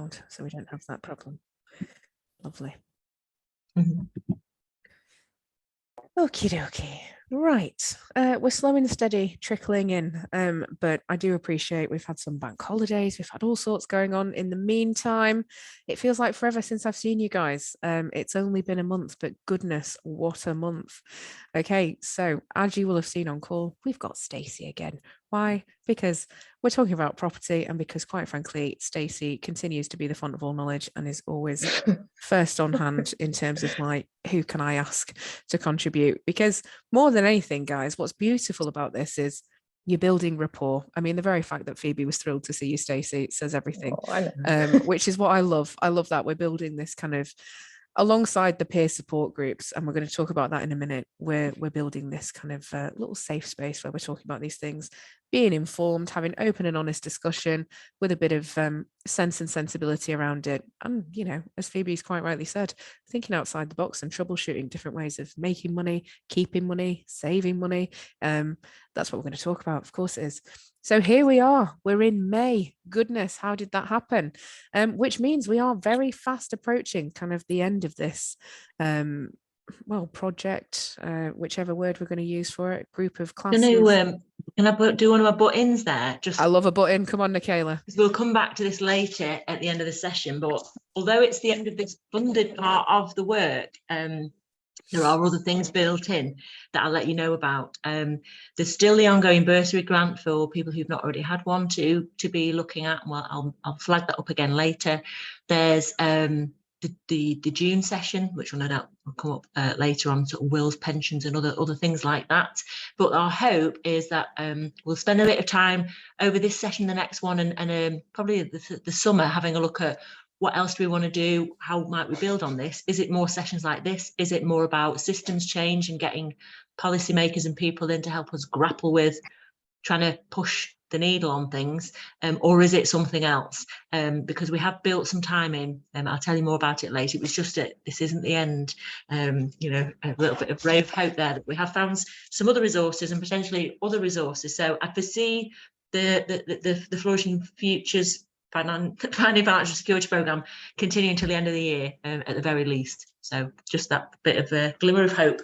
background so we don't have that problem. Lovely. Okie dokie. Right. We're slow and steady trickling in. But I do appreciate we've had some bank holidays. We've had all sorts going on. In the meantime, it feels like forever since I've seen you guys. It's only been a month, but goodness, what a month. Okay, so as you will have seen on call, we've got Stacey again. Why? Because we're talking about property, and because, quite frankly, Stacey continues to be the font of all knowledge and is always first on hand in terms of like, who can I ask to contribute? Because more than anything, guys, what's beautiful about this is you're building rapport. I mean, the very fact that Phoebe was thrilled to see you, Stacey, says everything. Which is what I love. I love that we're building this kind of alongside the peer support groups, and we're going to talk about that in a minute. We're building this kind of little safe space where we're talking about these things, being informed, having open and honest discussion with a bit of sense and sensibility around it. And, you know, as Phoebe's quite rightly said, thinking outside the box and troubleshooting different ways of making money, keeping money, saving money. That's what we're going to talk about. Of course it is. So here we are. We're in May. Goodness, how did that happen? Which means we are very fast approaching kind of the end of this project, whichever word we're going to use for it, group of classes. Can I do one of my buttons there? I love a button. Come on, Nicola. We'll come back to this later at the end of the session, but although it's the end of this funded part of the work, there are other things built in that I'll let you know about. There's still the ongoing bursary grant for people who've not already had one to be looking at. Well, I'll flag that up again later. There's the June session, which will no doubt come up later on, sort of wills, pensions, and other things like that. But our hope is that we'll spend a bit of time over this session, the next one, and probably the summer, having a look at what else do we want to do? How might we build on this? Is it more sessions like this? Is it more about systems change and getting policymakers and people in to help us grapple with trying to push the needle on things, or is it something else? Because we have built some time in, and I'll tell you more about it later. It was just this isn't the end. You know, a little bit of ray of hope there that we have found some other resources and potentially other resources. So I foresee the Flourishing Futures Planning Financial Security Programme continuing until the end of the year, at the very least. So just that bit of a glimmer of hope.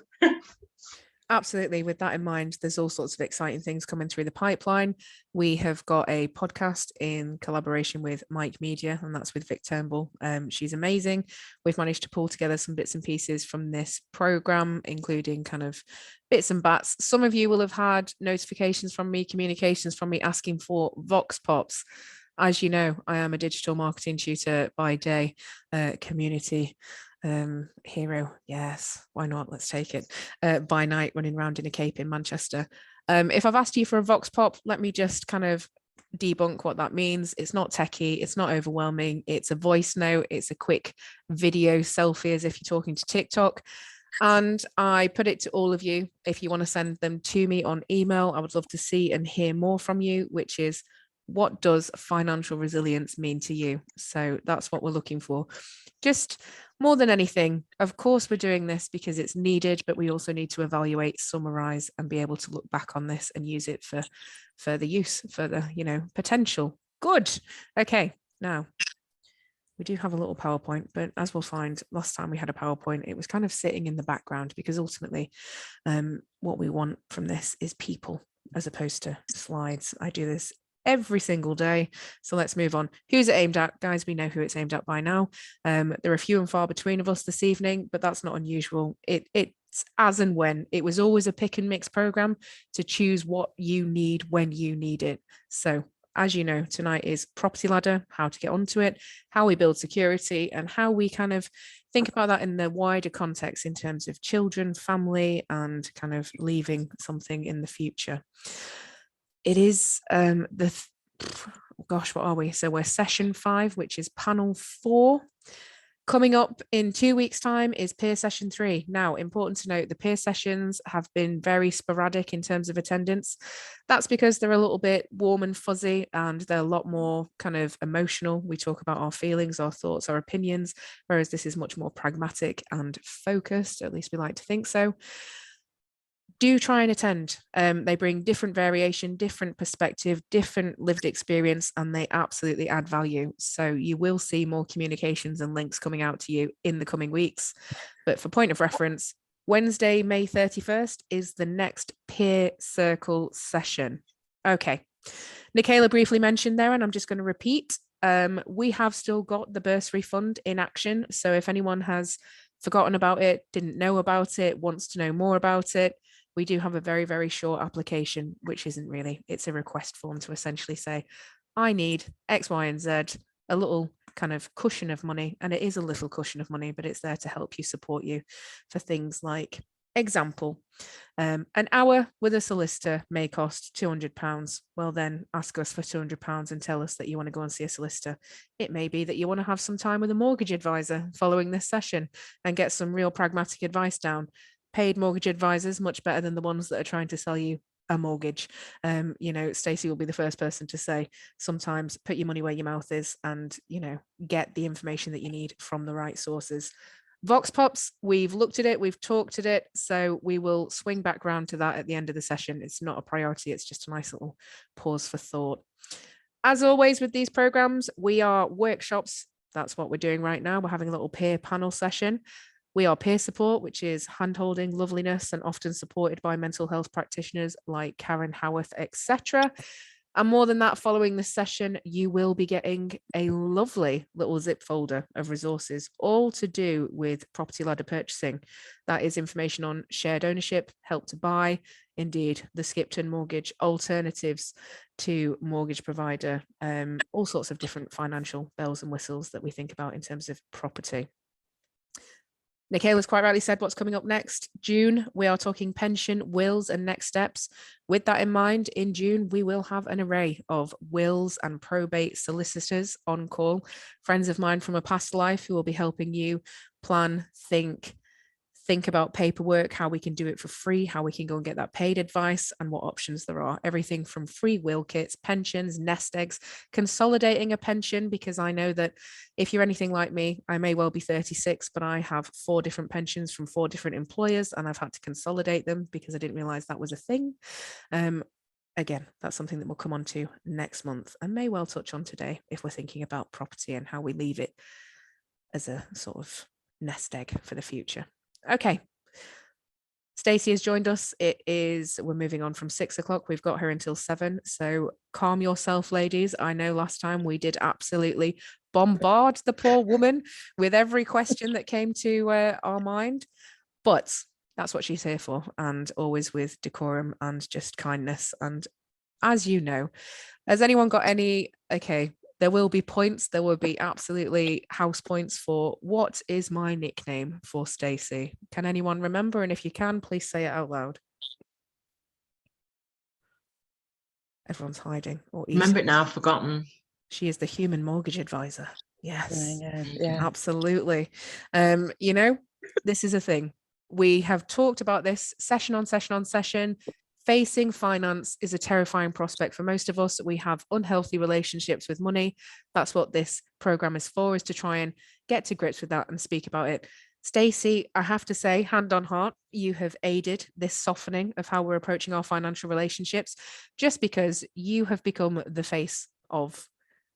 Absolutely. With that in mind, there's all sorts of exciting things coming through the pipeline. We have got a podcast in collaboration with Mike Media, and that's with Vic Turnbull. She's amazing. We've managed to pull together some bits and pieces from this program, including kind of bits and bats. Some of you will have had notifications from me, communications from me asking for Vox Pops. As you know, I am a digital marketing tutor by day, community hero. Yes, why not? Let's take it. By night, running around in a cape in Manchester. If I've asked you for a Vox Pop, let me just kind of debunk what that means. It's not techie. It's not overwhelming. It's a voice note. It's a quick video selfie as if you're talking to TikTok. And I put it to all of you. If you want to send them to me on email, I would love to see and hear more from you, which is, what does financial resilience mean to you? So that's what we're looking for. Just more than anything, of course, we're doing this because it's needed, but we also need to evaluate, summarize, and be able to look back on this and use it for further use, further, potential. Good. Okay. Now, we do have a little PowerPoint, but as we'll find, last time we had a PowerPoint, it was kind of sitting in the background because ultimately what we want from this is people as opposed to slides. I do this every single day. So let's move on. Who's it aimed at? Guys, we know who it's aimed at by now. There are few and far between of us this evening, but that's not unusual. It's as and when. It was always a pick and mix program to choose what you need when you need it. So as you know, tonight is Property Ladder, how to get onto it, how we build security, and how we kind of think about that in the wider context in terms of children, family, and kind of leaving something in the future. It is what are we? So we're session 5, which is panel 4. Coming up in 2 weeks' time is peer session 3. Now, important to note, the peer sessions have been very sporadic in terms of attendance. That's because they're a little bit warm and fuzzy, and they're a lot more kind of emotional. We talk about our feelings, our thoughts, our opinions, whereas this is much more pragmatic and focused. At least we like to think so. do try and attend. They bring different variation, different perspective, different lived experience, and they absolutely add value. So you will see more communications and links coming out to you in the coming weeks. But for point of reference, Wednesday, May 31st is the next peer circle session. Okay. Nicola briefly mentioned there, and I'm just going to repeat, we have still got the bursary fund in action. So if anyone has forgotten about it, didn't know about it, wants to know more about it, we do have a very, very short application, which isn't really, it's a request form to essentially say, I need X, Y, and Z, a little kind of cushion of money. And it is a little cushion of money, but it's there to help you, support you for things like, example, an hour with a solicitor may cost £200. Well, then ask us for £200 and tell us that you want to go and see a solicitor. It may be that you want to have some time with a mortgage advisor following this session and get some real pragmatic advice down. Paid mortgage advisors, much better than the ones that are trying to sell you a mortgage. Stacey will be the first person to say, sometimes put your money where your mouth is and, get the information that you need from the right sources. Vox Pops, we've looked at it, we've talked at it, so we will swing back round to that at the end of the session. It's not a priority, it's just a nice little pause for thought. As always with these programs, we are workshops. That's what we're doing right now. We're having a little peer panel session. We are peer support, which is handholding, loveliness, and often supported by mental health practitioners like Karen Howarth, etc. And more than that, following this session, you will be getting a lovely little zip folder of resources, all to do with property ladder purchasing. That is information on shared ownership, help to buy, indeed the Skipton mortgage, alternatives to mortgage provider, all sorts of different financial bells and whistles that we think about in terms of property. Nicola's quite rightly said what's coming up next. June, we are talking pension, wills, and next steps. With that in mind, in June, we will have an array of wills and probate solicitors on call, friends of mine from a past life who will be helping you plan, think about paperwork, how we can do it for free, how we can go and get that paid advice, and what options there are. Everything from free will kits, pensions, nest eggs, consolidating a pension, because I know that if you're anything like me, I may well be 36, but I have 4 different pensions from 4 different employers, and I've had to consolidate them because I didn't realize that was a thing. Again, that's something that we'll come on to next month and may well touch on today if we're thinking about property and how we leave it as a sort of nest egg for the future. Okay. Stacey has joined us. We're moving on from 6 o'clock. We've got her until 7. So calm yourself, ladies. I know last time we did absolutely bombard the poor woman with every question that came to our mind, but that's what she's here for, and always with decorum and just kindness. And as you know, has anyone got any, okay, there will be points, there will be absolutely house points for what is my nickname for Stacey. Can anyone remember? And if you can, please say it out loud. Everyone's hiding. Or remember it now, I've forgotten. She is the human mortgage advisor. Yes, yeah. Absolutely. This is a thing. We have talked about this session on session on session. Facing finance is a terrifying prospect for most of us. We have unhealthy relationships with money. That's what this program is for, is to try and get to grips with that and speak about it. Stacey, I have to say, hand on heart, you have aided this softening of how we're approaching our financial relationships, just because you have become the face of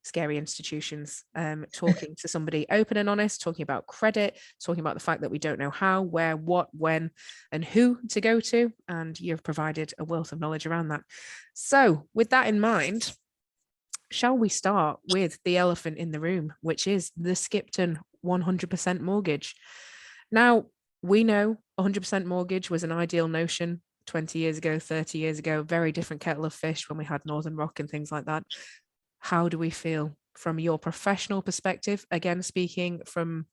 scary institutions, talking to somebody open and honest, talking about credit, talking about the fact that we don't know how, where, what, when, and who to go to. And you've provided a wealth of knowledge around that. So with that in mind, shall we start with the elephant in the room, which is the Skipton 100% mortgage? Now, we know 100% mortgage was an ideal notion 20 years ago, 30 years ago, very different kettle of fish when we had Northern Rock and things like that. How do we feel from your professional perspective? Again, speaking from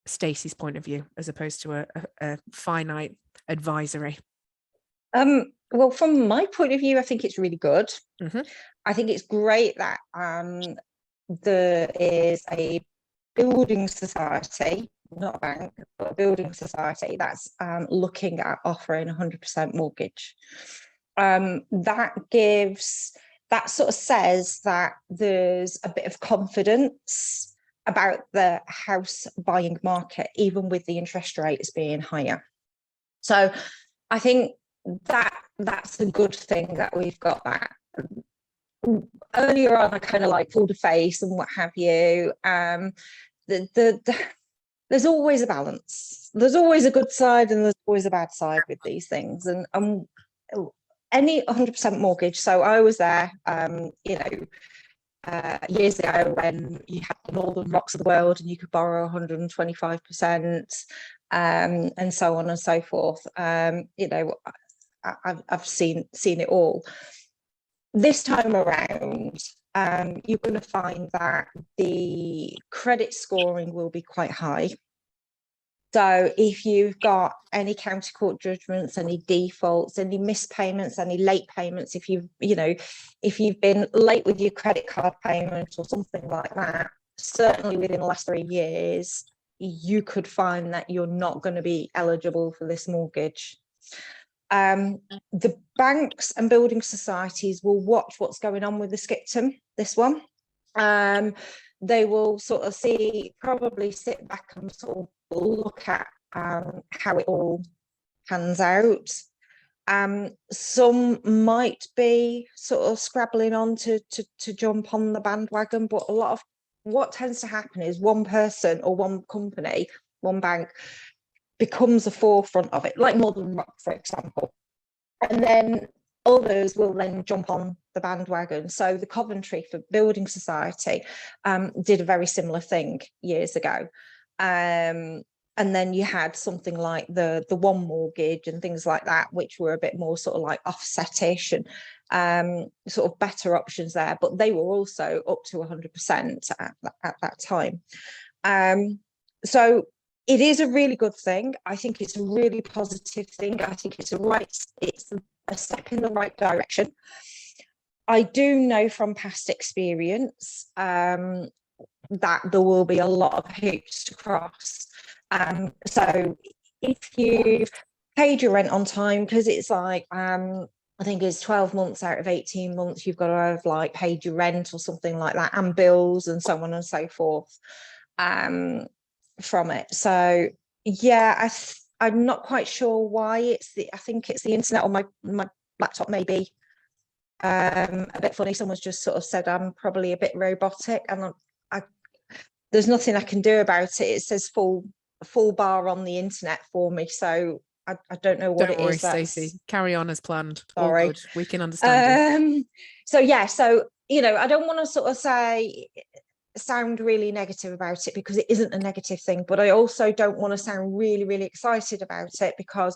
Stacey's point of view, as opposed to a finite advisory. Well, from my point of view, I think it's really good. Mm-hmm. I think it's great that there is a building society, not a bank, but a building society that's looking at offering 100% mortgage. That sort of says that there's a bit of confidence about the house buying market, even with the interest rates being higher. So I think that's a good thing that we've got that. Earlier on, I kind of like pulled a face and what have you. There's always a balance. There's always a good side and there's always a bad side with these things. And any 100% mortgage. So I was there, years ago when you had the Northern Rocks of the world and you could borrow 125%, and so on and so forth. I've seen it all. This time around, you're going to find that the credit scoring will be quite high. So if you've got any county court judgments, any defaults, any missed payments, any late payments, if you've been late with your credit card payment or something like that, certainly within the last 3 years, you could find that you're not going to be eligible for this mortgage. The banks and building societies will watch what's going on with the skiptum, this one. They will sort of probably sit back and sort of look at how it all pans out. Some might be sort of scrabbling on to jump on the bandwagon, but a lot of what tends to happen is one person or one company, one bank, becomes the forefront of it, like Northern Rock, for example. And then others will then jump on the bandwagon. So the Coventry for Building Society did a very similar thing years ago. And then you had something like the One Mortgage and things like that, which were a bit more sort of like offset-ish and sort of better options there. But they were also up to 100% at that time. So it is a really good thing. I think it's a really positive thing. I think it's a step in the right direction. I do know from past experience that there will be a lot of hoops to cross. So if you've paid your rent on time, because it's like, I think it's 12 months out of 18 months, you've got to have like paid your rent or something like that, and bills and so on and so forth from it. So yeah, I'm not quite sure why I think it's the internet, or my laptop maybe a bit funny. Someone's just sort of said I'm probably a bit robotic, and there's nothing I can do about it. It says full bar on the internet for me, so I don't know what it is. Don't worry, Stacey. Carry on as planned. Sorry. All good. We can understand you. So yeah, so I don't want to sort of sound really negative about it, because it isn't a negative thing, but I also don't want to sound really, really excited about it, because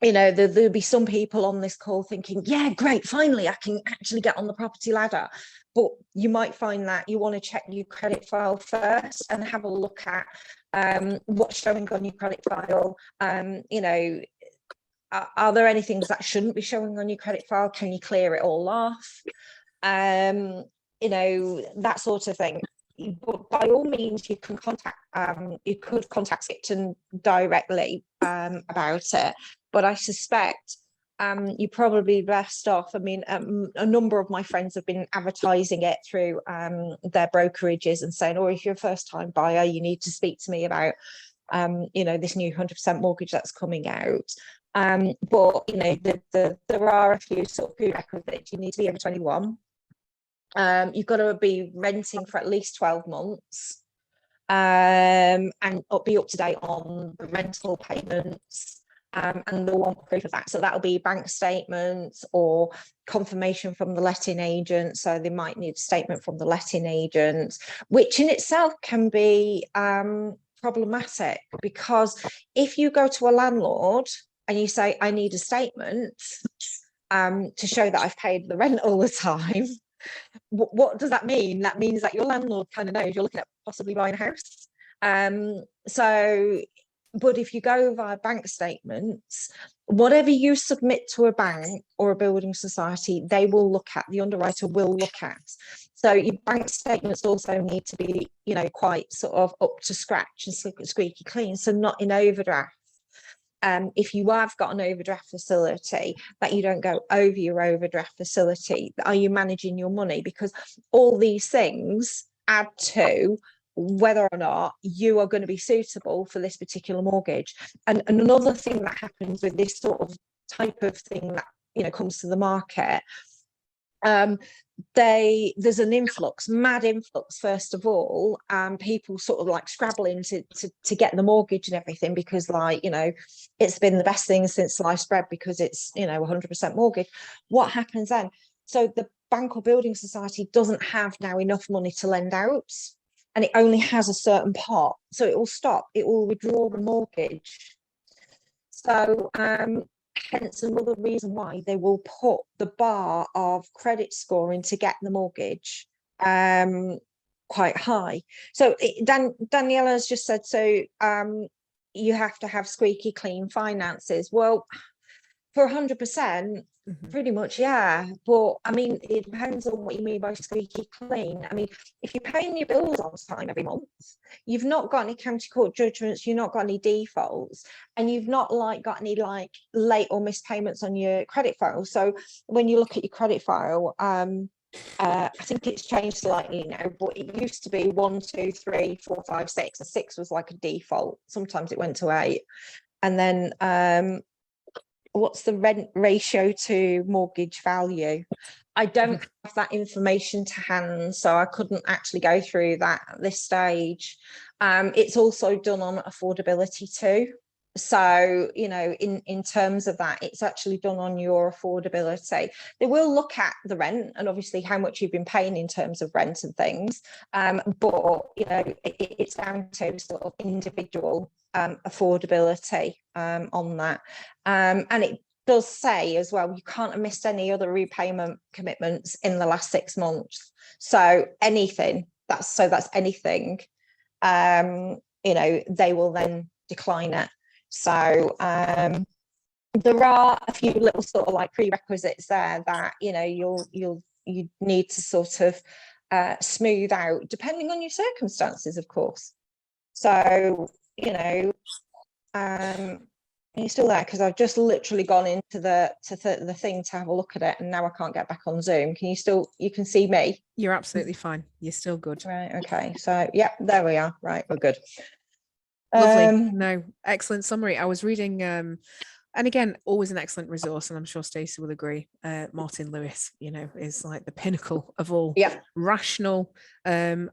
there'll be some people on this call thinking, yeah, great, finally I can actually get on the property ladder. But you might find that you want to check your credit file first and have a look at what's showing on your credit file. Are there any things that shouldn't be showing on your credit file? Can you clear it all off? That sort of thing. But by all means, you could contact Skipton directly about it. But I suspect you're probably best off. I mean, a number of my friends have been advertising it through their brokerages and saying, if you're a first-time buyer, you need to speak to me about, this new 100% mortgage that's coming out. But there are a few sort of prerequisites. You need to be over 21. You've got to be renting for at least 12 months and be up to date on the rental payments, and they'll want proof of that. So that'll be bank statements or confirmation from the letting agent. So they might need a statement from the letting agent, which in itself can be problematic, because if you go to a landlord and you say, I need a statement to show that I've paid the rent all the time, what does that mean? That means that your landlord kind of knows you're looking at possibly buying a house. But if you go via bank statements, whatever you submit to a bank or a building society, they will look at, the underwriter will look at. So your bank statements also need to be, quite sort of up to scratch and squeaky clean, so not in overdraft. If you have got an overdraft facility, that you don't go over your overdraft facility. Are you managing your money? Because all these things add to whether or not you are going to be suitable for this particular mortgage. And another thing that happens with this sort of type of thing that, you know, comes to the market, there's an mad influx first of all, people sort of like scrabbling to get the mortgage and everything, because, like, you know, it's been the best thing since sliced bread because it's, you know, 100% mortgage. What happens then? So the bank or building society doesn't have now enough money to lend out, and it only has a certain pot, so it will stop, it will withdraw the mortgage. So hence another reason why they will put the bar of credit scoring to get the mortgage quite high. So Daniela has just said, so you have to have squeaky clean finances. Well, for 100%, pretty much, yeah. But I mean, it depends on what you mean by squeaky clean. I mean, if you're paying your bills on time every month, you've not got any county court judgments, you've not got any defaults, and you've not like got any like late or missed payments on your credit file. So when you look at your credit file, I think it's changed slightly now, but it used to be 1, 2, 3, 4, 5, 6. A 6 was like a default. Sometimes it went to 8, and then what's the rent ratio to mortgage value? I don't have that information to hand, so I couldn't actually go through that at this stage. It's also done on affordability too. So, you know, in terms of that, it's actually done on your affordability. They will look at the rent and obviously how much you've been paying in terms of rent and things. But, you know, it's down to sort of individual affordability on that. And it does say as well, you can't have missed any other repayment commitments in the last 6 months. So anything, that's anything, you know, they will then decline it. So there are a few little sort of like prerequisites there that, you know, you need to sort of smooth out depending on your circumstances, of course. So, you know, are you still there? Because I've just literally gone into the thing to have a look at it, and now I can't get back on Zoom. You can see me? You're absolutely fine. You're still good. Right. Okay. So yeah, there we are. Right. We're good. Lovely. No, excellent summary. I was reading, and again, always an excellent resource, and I'm sure Stacey will agree. Martin Lewis, you know, is like the pinnacle of all rational and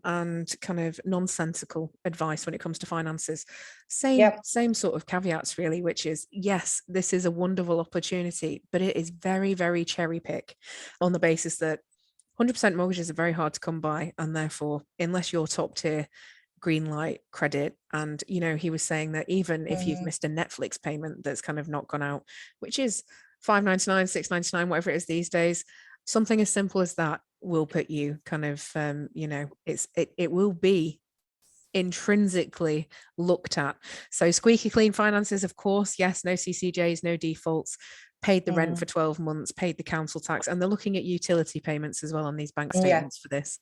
kind of nonsensical advice when it comes to finances. Same sort of caveats, really, which is, yes, this is a wonderful opportunity, but it is very, very cherry pick on the basis that 100% mortgages are very hard to come by, and therefore, unless you're top tier green light credit, and you know, he was saying that even if you've missed a Netflix payment that's kind of not gone out, which is $5.99, $6.99, whatever it is these days, something as simple as that will put you kind of you know, it will be intrinsically looked at. So squeaky clean finances, of course, yes, no CCJs, no defaults, paid the rent for 12 months, paid the council tax, and they're looking at utility payments as well on these bank statements for this.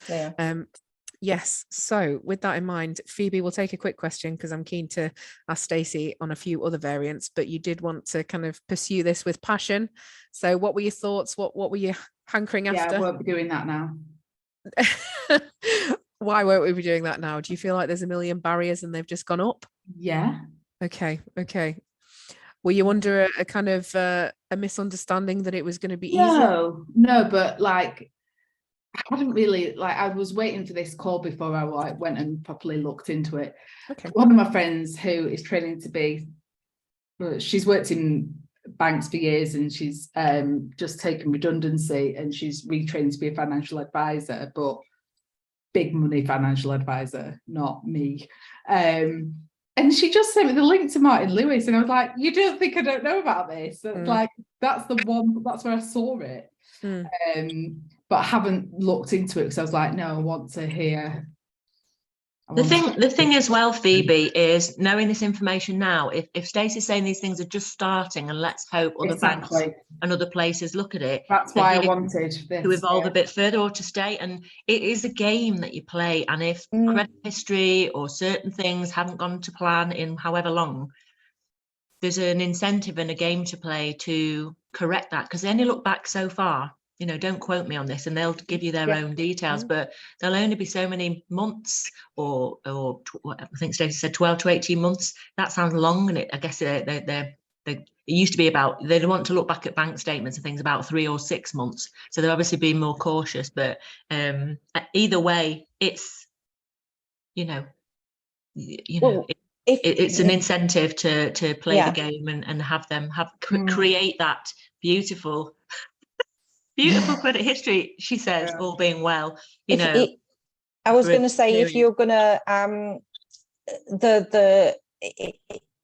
Yes. So with that in mind, Phoebe, we'll take a quick question because I'm keen to ask Stacey on a few other variants, but you did want to kind of pursue this with passion. So what were your thoughts? What were you hankering after? Yeah, I won't be doing that now. Why won't we be doing that now? Do you feel like there's a million barriers and they've just gone up? Yeah. Okay. Were you under a kind of a misunderstanding that it was going to be easy? No, but like, I hadn't really, like, I was waiting for this call before I went and properly looked into it. Okay. One of my friends who is training to be, she's worked in banks for years, and she's just taken redundancy, and she's retraining to be a financial advisor, but big money financial advisor, not me. And she just sent me the link to Martin Lewis, and I was like, you don't think I don't know about this? Like, that's the one, that's where I saw it. But I haven't looked into it because I was like, no, I want to hear. The thing as well, Phoebe, is knowing this information now. If Stacey's saying these things are just starting, and let's hope other banks and other places look at it. That's why I wanted this, to evolve a bit further or to stay. And it is a game that you play. And if credit history or certain things haven't gone to plan in however long, there's an incentive and a game to play to correct that, because they only look back so far. you know, don't quote me on this, and they'll give you their Yeah. own details, but there'll only be so many months, or I think Stacey said 12 to 18 months. That sounds long, and I guess it used to be about, they'd want to look back at bank statements and things about 3 or 6 months. So they're obviously being more cautious, but either way, it's, you know, Well, it's an incentive to play Yeah. the game and have them create that beautiful credit history, she says, Yeah. all being well, I was for going to say, if period. you're going to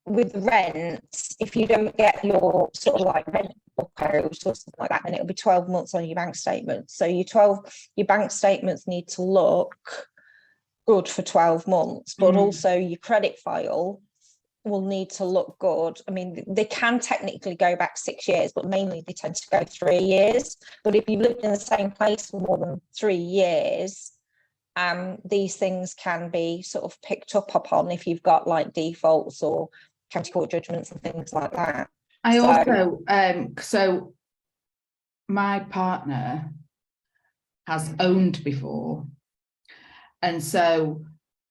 with rent, if you don't get your sort of like rent book out or something like that, then it'll be 12 months on your bank statement. So your bank statements need to look good for 12 months, but also your credit file will need to look good. I mean, they can technically go back 6 years, but mainly they tend to go 3 years. But if you've lived in the same place for more than 3 years, these things can be sort of picked up upon if you've got like defaults or county court judgments and things like that. So my partner has owned before, and so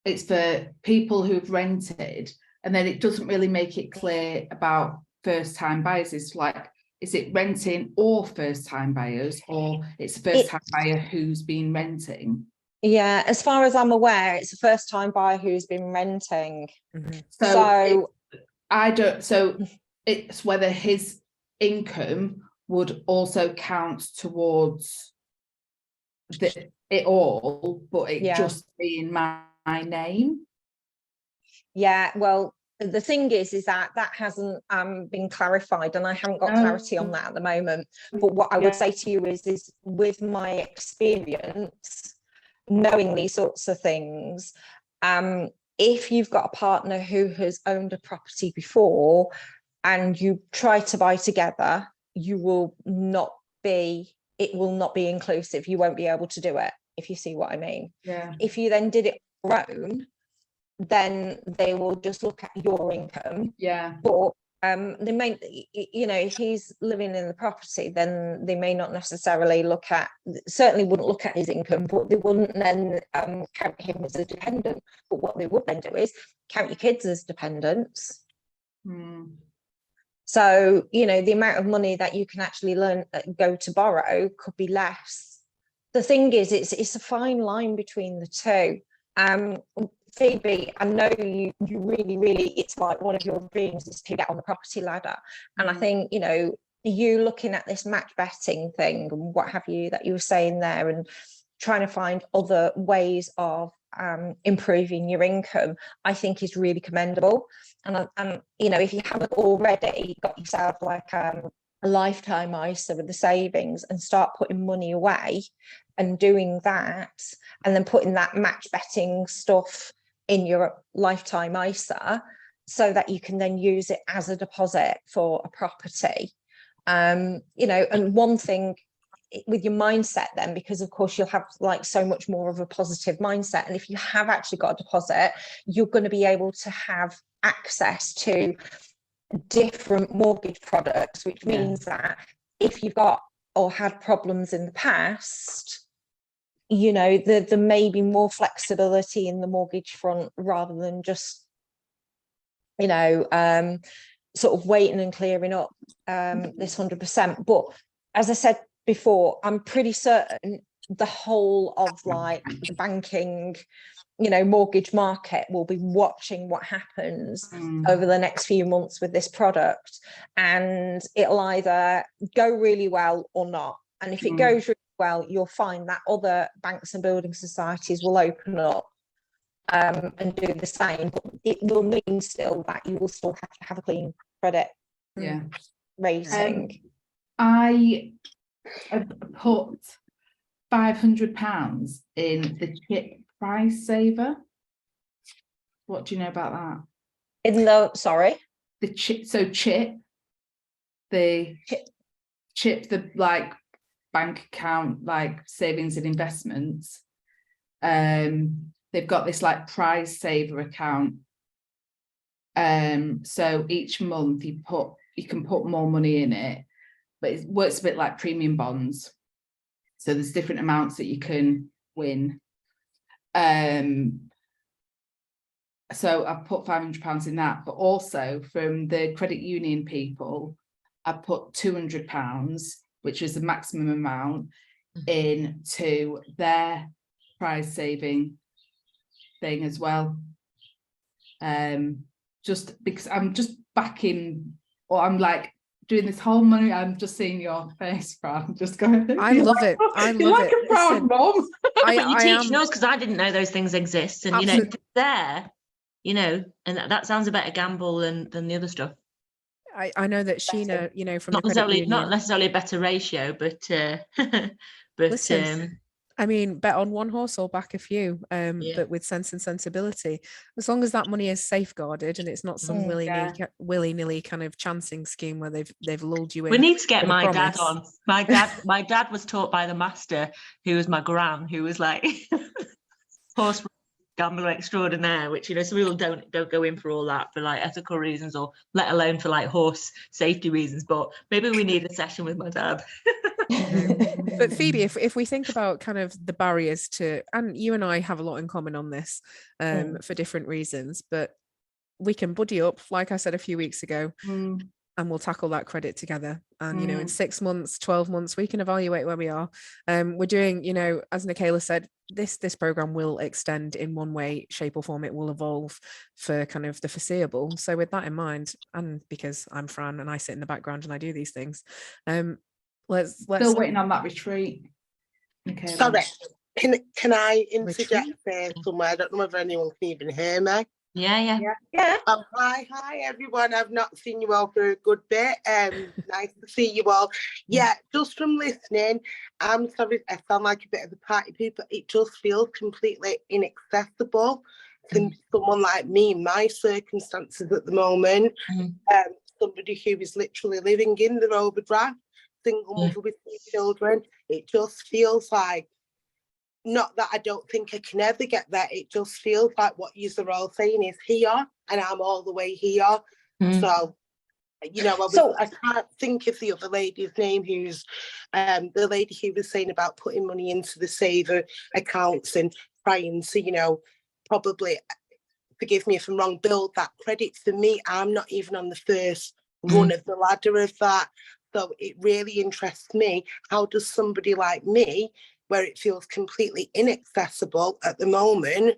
it's for people who've rented, and then it doesn't really make it clear about first-time buyers. It's like, is it renting or first-time buyers, or it's a first-time buyer who's been renting? Yeah, as far as I'm aware, it's a first-time buyer who's been renting. Mm-hmm. So it's whether his income would also count towards it all, but it just be in my name. Yeah, well, the thing is that hasn't been clarified, and I haven't got clarity on that at the moment. But what I would say to you is with my experience, knowing these sorts of things, if you've got a partner who has owned a property before and you try to buy together, it will not be inclusive. You won't be able to do it, if you see what I mean. Yeah. If you then did it on your own, then they will just look at your income. Yeah. But they may, if he's living in the property, then they may not necessarily certainly wouldn't look at his income, but they wouldn't then count him as a dependent. But what they would then do is count your kids as dependents. So, the amount of money that you can actually go to borrow could be less. The thing is, it's a fine line between the two. Phoebe, I know you really, really, it's like one of your dreams is to get on the property ladder. And I think, you looking at this match betting thing and what have you that you were saying there, and trying to find other ways of improving your income, I think is really commendable. And if you haven't already got yourself like a lifetime ISA with the savings, and start putting money away and doing that, and then putting that match betting stuff in your lifetime ISA so that you can then use it as a deposit for a property. And one thing with your mindset then, because of course you'll have like so much more of a positive mindset, and if you have actually got a deposit, you're going to be able to have access to different mortgage products, which means that if you've got or had problems in the past, there may be more flexibility in the mortgage front, rather than just sort of waiting and clearing up this 100%. But as I said before, I'm pretty certain the whole of like the banking mortgage market will be watching what happens over the next few months with this product, and it'll either go really well or not. And if it goes really well, you'll find that other banks and building societies will open up and do the same. But it will mean still that you will still have to have a clean credit rating. I have put £500 in the CHIP price saver. What do you know about that? The CHIP, the like bank account, like savings and investments. They've got this like prize saver account. So each month you can put more money in it, but it works a bit like premium bonds. So there's different amounts that you can win. So I've put £500 in that, but also from the credit union people, I put £200, which is the maximum amount, into their prize saving thing as well. Just because I'm just backing, or I'm like doing this whole money. I'm just seeing your face, Fran. Just going. I love it. I You're love like it. a proud mom. But you're I teaching am us, because I didn't know those things exist, and absolutely. it's there, and that sounds a better gamble than the other stuff. I know that Sheena, from Not the credit union, not necessarily a better ratio, but but listen, I mean, bet on one horse or back a few, Yeah. but with sense and sensibility. As long as that money is safeguarded and it's not some willy-nilly kind of chancing scheme where they've lulled you in. We need to get with a my dad promise. on. My dad was taught by the master, who was my gran, who was like horse gambler extraordinaire, which some people don't go in for all that for like ethical reasons, or let alone for like horse safety reasons. But maybe we need a session with my dad. But Phoebe, if we think about kind of the barriers to, and you and I have a lot in common on this, for different reasons, but we can buddy up, like I said a few weeks ago, and we'll tackle that credit together. And in 6 months, 12 months, we can evaluate where we are. We're doing, as Nicola said, this program will extend in one way, shape or form. It will evolve for kind of the foreseeable. So with that in mind, and because I'm Fran and I sit in the background and I do these things, let's still waiting on that retreat. Okay. Sorry, can I interject there somewhere? I don't know whether anyone can even hear me. Yeah. Hi everyone. I've not seen you all for a good bit. Nice to see you all. Yeah, just from listening, I'm sorry I sound like a bit of a party pooper. It just feels completely inaccessible to someone like me, my circumstances at the moment. Somebody who is literally living in their overdraft, single mother with 2 children. It just feels like, not that I don't think I can ever get there, it just feels like what you're all saying is here, and I'm all the way here. So, I can't think of the other lady's name, who's the lady who was saying about putting money into the saver accounts and trying to, probably, forgive me if I'm wrong, build that credit. For me, I'm not even on the first run of the ladder of that. So it really interests me, how does somebody like me, where it feels completely inaccessible at the moment.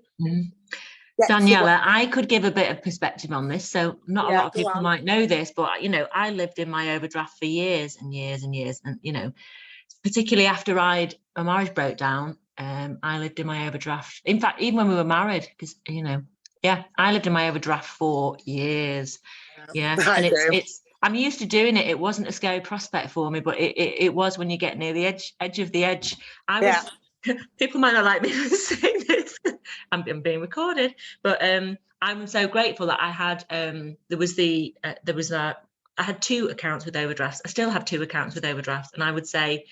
Daniela, I could give a bit of perspective on this. So not a lot of people might know this, but I lived in my overdraft for years and years and years. And, particularly after my marriage broke down, I lived in my overdraft. In fact, even when we were married, because, I lived in my overdraft for years. Yeah. And it's I'm used to doing it. It wasn't a scary prospect for me, but it was when you get near the edge of the edge. People might not like me for saying this. I'm being recorded, but I'm so grateful that I had I had 2 accounts with overdrafts. I still have 2 accounts with overdrafts, and I would say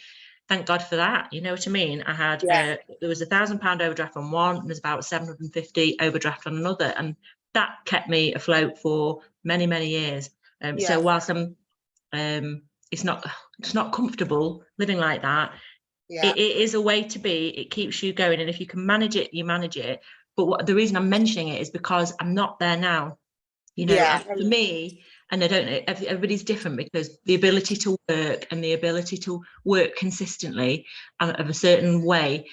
thank God for that. You know what I mean? I had there was £1,000 overdraft on one, and there's about 750 overdraft on another, and that kept me afloat for many, many years. So whilst it's not comfortable living like that, it is a way to be. It keeps you going, and if you can manage it, you manage it. But the reason I'm mentioning it is because I'm not there now. For me, and I don't know, everybody's different, because the ability to work and the ability to work consistently and of a certain way,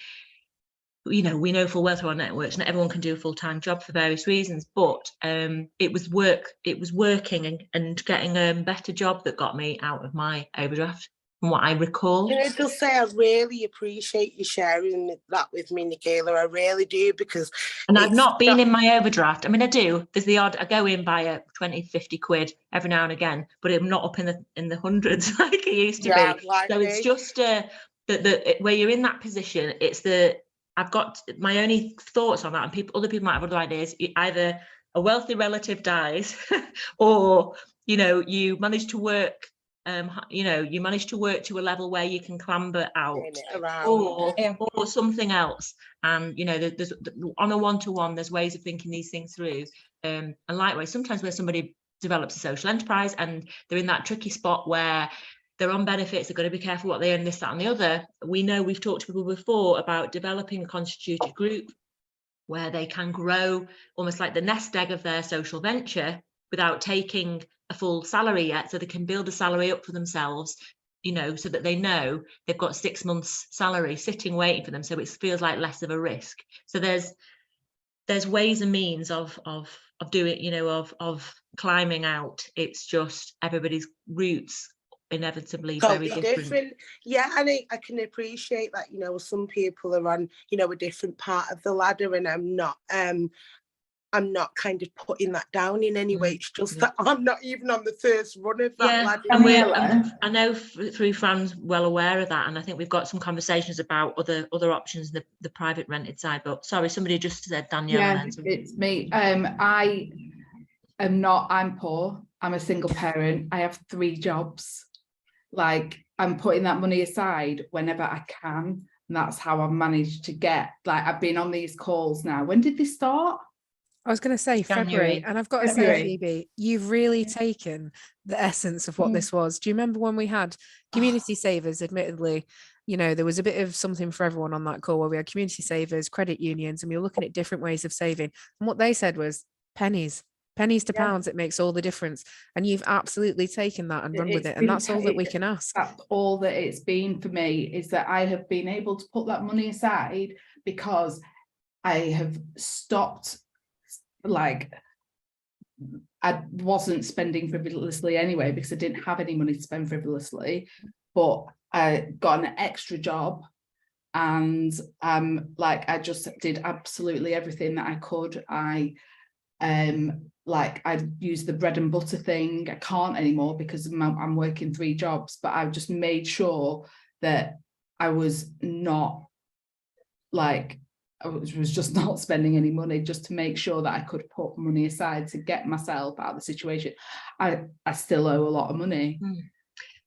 we know full well through our networks, not everyone can do a full-time job for various reasons, but it was working and getting a better job that got me out of my overdraft, from what I recall. Can I just say, I really appreciate you sharing that with me, Nicola. I really do, because and I've not been in my overdraft. I mean, I do. There's the odd, I go in by a 20, 50 quid every now and again, but I'm not up in the hundreds like it used to be. So it's just where you're in that position, I've got my only thoughts on that, and other people might have other ideas. Either a wealthy relative dies, or you manage to work. You manage to work to a level where you can clamber out, or something else. And there's on a one-to-one, there's ways of thinking these things through. And likewise, sometimes where somebody develops a social enterprise and they're in that tricky spot where they're on benefits, they're going to be careful what they earn, this, that and the other. We know, we've talked to people before about developing a constituted group where they can grow almost like the nest egg of their social venture without taking a full salary yet, so they can build a salary up for themselves, you know, so that they know they've got 6 months salary sitting waiting for them, so it feels like less of a risk. So there's ways and means of doing, you know, of climbing out. It's just everybody's roots inevitably very different. Yeah, and I can appreciate that, you know, some people are on, you know, a different part of the ladder, and I'm not kind of putting that down in any way. It's just that I'm not even on the first run of that ladder. And I know through Fran's well aware of that, and I think we've got some conversations about other options, the private rented side. But sorry, somebody just said Danielle. Yeah, it's me. I'm poor. I'm a single parent. I have 3 jobs. Like, I'm putting that money aside whenever I can, and that's how I've managed to get, like, I've been on these calls now. When did this start? I was going to say February, and I've got to say, Phoebe, you've really taken the essence of what this was. Do you remember when we had community savers? Admittedly, you know, there was a bit of something for everyone on that call, where we had community savers, credit unions, and we were looking at different ways of saving. And what they said was pennies to pounds. It makes all the difference. And you've absolutely taken that and run with it. And that's all that we can ask. That's all that it's been for me, is that I have been able to put that money aside because I have stopped, like, I wasn't spending frivolously anyway, because I didn't have any money to spend frivolously, but I got an extra job, and like, I just did absolutely everything that I could. Like, I used the bread and butter thing. I can't anymore because I'm working 3 jobs, but I've just made sure that I was not, like, I was just not spending any money, just to make sure that I could put money aside to get myself out of the situation. I still owe a lot of money.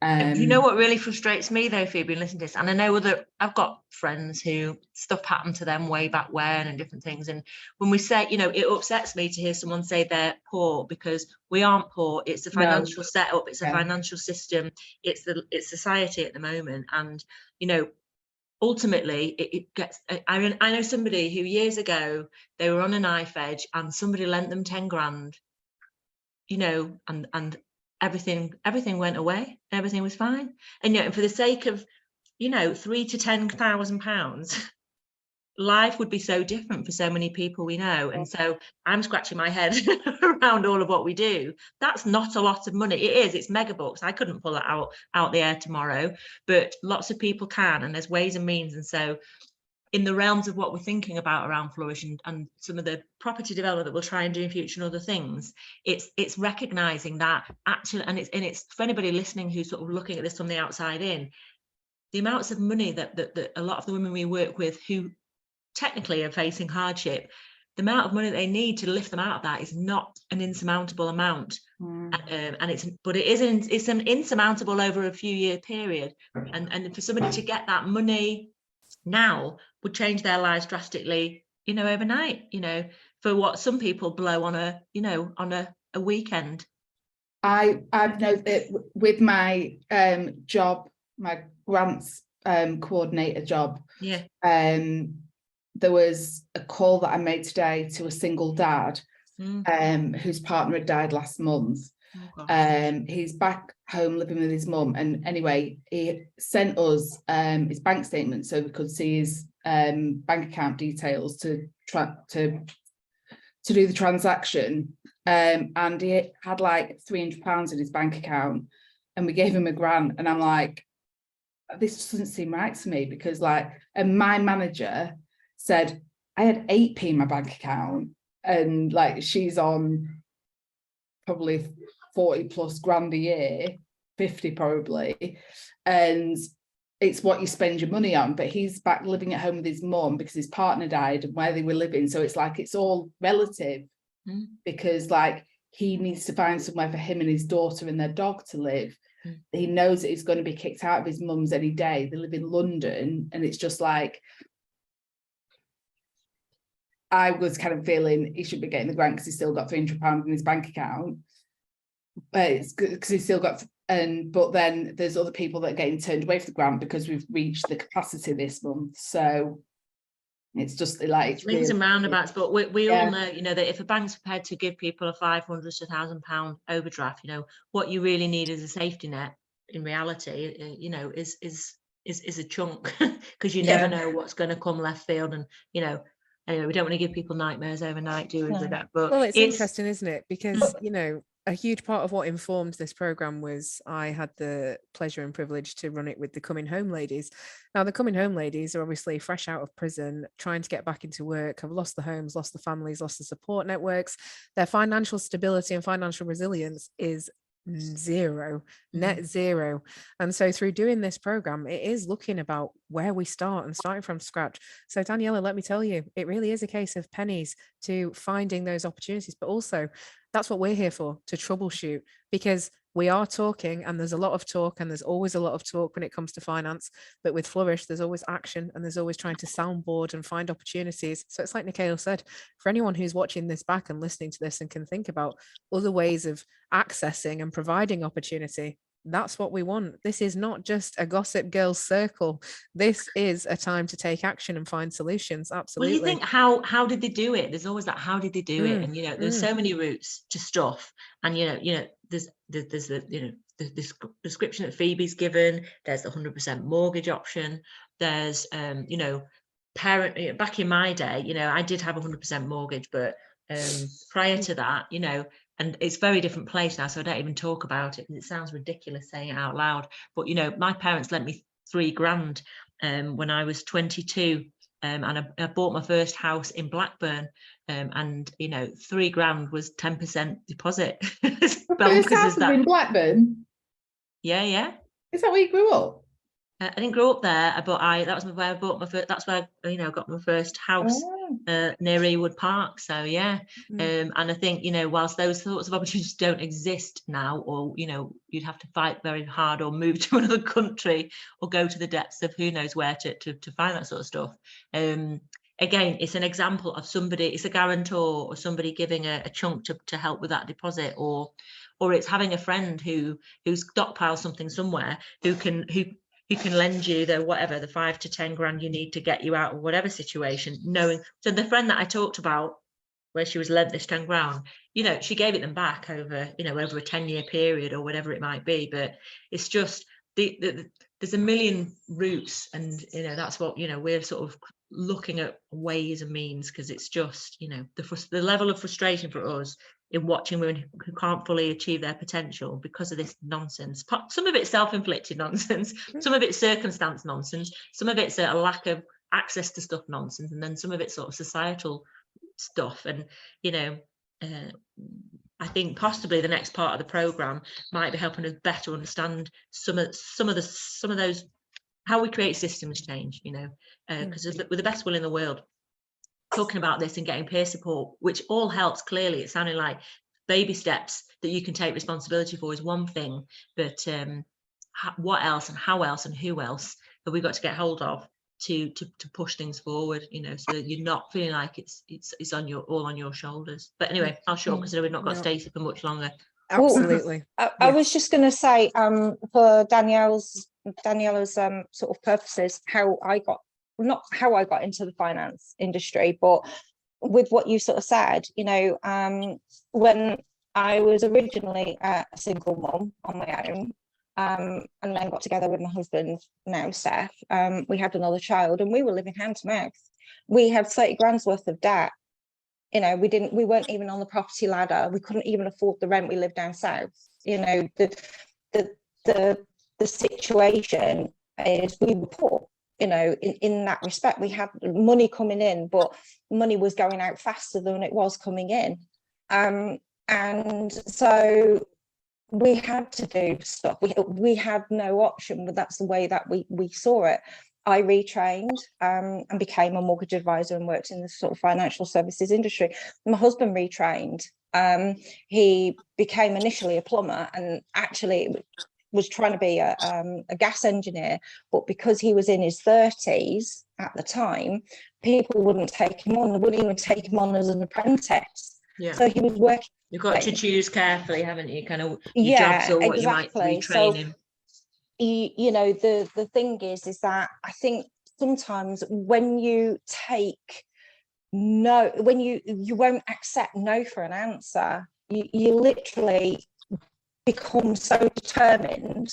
You know what really frustrates me though, Phoebe, and listen to this, and I know I've got friends who stuff happened to them way back when and different things, and when we say, you know, it upsets me to hear someone say they're poor, because we aren't poor. It's a financial setup, it's a financial system, it's society at the moment. And you know, ultimately it gets, I know somebody who years ago, they were on a knife edge and somebody lent them 10 grand, you know, and everything went away, everything was fine. And yet, for the sake of, you know, £3,000 to £10,000, life would be so different for so many people we know. And so I'm scratching my head around all of what we do. That's not a lot of money. It's mega bucks. I couldn't pull that out the air tomorrow, but lots of people can, and there's ways and means. And so in the realms of what we're thinking about around Flourish and some of the property development that we'll try and do in future and other things, it's recognizing that actually, and it's for anybody listening who's sort of looking at this from the outside in, the amounts of money that a lot of the women we work with who technically are facing hardship, the amount of money they need to lift them out of that is not an insurmountable amount. And it's an insurmountable over a few year period. And for somebody to get that money now would change their lives drastically, you know, overnight, you know, for what some people blow on a, you know, on a weekend. I've noticed with my job, my grants coordinator job, there was a call that I made today to a single dad whose partner had died last month. He's back home living with his mum, and anyway, he sent us his bank statement so we could see his bank account details to do the transaction, and he had like £300 in his bank account, and we gave him a grant, and I'm like, this doesn't seem right to me, because like, and my manager said I had 8p in my bank account, and like, she's on probably 40 plus grand a year, 50 probably, and it's what you spend your money on. But he's back living at home with his mum because his partner died and where they were living, so it's like it's all relative, because like, he needs to find somewhere for him and his daughter and their dog to live. He knows that he's going to be kicked out of his mum's any day. They live in London, and it's just like, I was kind of feeling he should be getting the grant because he's still got £300 in his bank account, but it's good because he's still got but then there's other people that are getting turned away from the grant because we've reached the capacity this month. So it's just like swings and roundabouts, but we Yeah. all know, you know, that if a bank's prepared to give people a £500 to £1,000 overdraft, you know, what you really need is a safety net. In reality, you know, is a chunk, because you never know what's going to come left field, and you know, anyway, we don't want to give people nightmares overnight, do we? With that, but well, it's interesting, isn't it? Because you know, a huge part of what informed this program was I had the pleasure and privilege to run it with the Coming Home ladies. Now, the Coming Home ladies are obviously fresh out of prison, trying to get back into work, have lost the homes, lost the families, lost the support networks. Their financial stability and financial resilience is zero, net zero. And so through doing this program, it is looking about where we start and starting from scratch. So Daniela, let me tell you, it really is a case of pennies to finding those opportunities, but also that's what we're here for, to troubleshoot, because we are talking, and there's a lot of talk, and there's always a lot of talk when it comes to finance, but with Flourish, there's always action, and there's always trying to soundboard and find opportunities. So it's like Nikhil said, for anyone who's watching this back and listening to this and can think about other ways of accessing and providing opportunity, that's what we want. This is not just a gossip girls circle. This is a time to take action and find solutions. Absolutely. Well, you think, how did they do it? There's always that, how did they do it? And you know, there's so many routes to stuff, and you know, there's the, you know, the description that Phoebe's given. There's the 100% mortgage option. There's you know, parent, back in my day, you know, I did have 100% mortgage, but prior to that, you know, and it's a very different place now, so I don't even talk about it because it sounds ridiculous saying it out loud. But you know, my parents lent me £3,000 when I was 22, and I bought my first house in Blackburn, and you know, £3,000 was 10% deposit. First house in Blackburn. Yeah. Is that where you grew up? I didn't grow up there, but that was where I bought my first. That's where I, you know, got my first house near Ewood Park. So yeah, and I think, you know, whilst those sorts of opportunities don't exist now, or you know, you'd have to fight very hard, or move to another country, or go to the depths of who knows where to find that sort of stuff. Again, it's an example of somebody. It's a guarantor or somebody giving a chunk to help with that deposit, or it's having a friend who's stockpiled something somewhere who can lend you the 5 to 10 grand you need to get you out of whatever situation, knowing. So the friend that I talked about, where she was lent this 10 grand, you know, she gave it them back over, you know, over a 10-year period or whatever it might be. But it's just there's a million routes, and you know, that's what, you know, we're sort of looking at ways and means, because it's just, you know, the level of frustration for us in watching women who can't fully achieve their potential because of this nonsense. Some of it's self-inflicted nonsense, some of it's circumstance nonsense, some of it's a lack of access to stuff nonsense, and then some of it's sort of societal stuff. And you know, I think possibly the next part of the program might be helping us better understand some of those, how we create systems change, you know, because with the best will in the world, talking about this and getting peer support, which all helps. Clearly, it sounded like baby steps that you can take responsibility for is one thing, but what else and how else and who else have we got to get hold of to push things forward, you know, so that you're not feeling like it's all on your shoulders. But anyway, I'll short, because we've not got Stacey for much longer. Absolutely. I was just going to say, for Daniela's sort of purposes, not how I got into the finance industry, but with what you sort of said, you know, when I was originally a single mum on my own, and then got together with my husband, now Steph, we had another child, and we were living hand to mouth. We had 30 grand's worth of debt. You know, we weren't even on the property ladder. We couldn't even afford the rent. We lived down south. You know, the situation is we were poor. You know, in that respect, we had money coming in, but money was going out faster than it was coming in. And so we had to do stuff. We had no option, but that's the way that we saw it. I retrained and became a mortgage advisor and worked in the sort of financial services industry. My husband retrained. He became initially a plumber, and actually was trying to be a gas engineer, but because he was in his 30s at the time, people wouldn't take him on. They wouldn't even take him on as an apprentice. Yeah. So he was working. You've got to choose carefully, haven't you? Kind of your Yeah, jobs or what exactly. you might retrain him. You know, the thing is that I think sometimes when you take no, when you won't accept no for an answer, you literally become so determined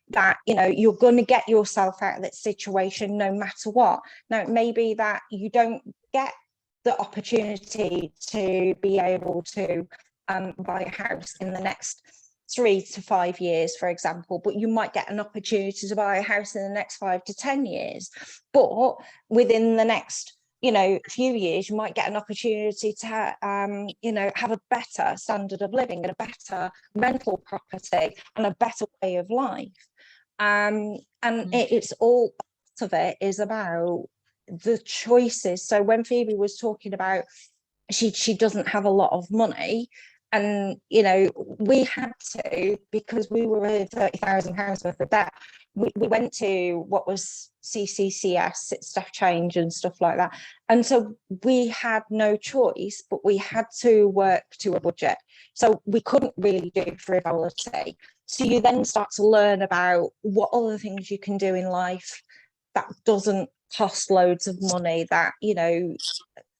that, you know, you're going to get yourself out of that situation no matter what. Now, it may be that you don't get the opportunity to be able to buy a house in the next 3 to 5 years, for example, but you might get an opportunity to buy a house in the next 5 to 10 years. But within the next, you know, few years, you might get an opportunity to, you know, have a better standard of living and a better rental property and a better way of life. And it's all part of it is about the choices. So when Phoebe was talking about she doesn't have a lot of money, and you know, we had to, because we were in £30,000 worth of debt, we went to what was CCCS, staff change and stuff like that, and so we had no choice, but we had to work to a budget, so we couldn't really do frivolity. So you then start to learn about what other things you can do in life that doesn't cost loads of money, that, you know,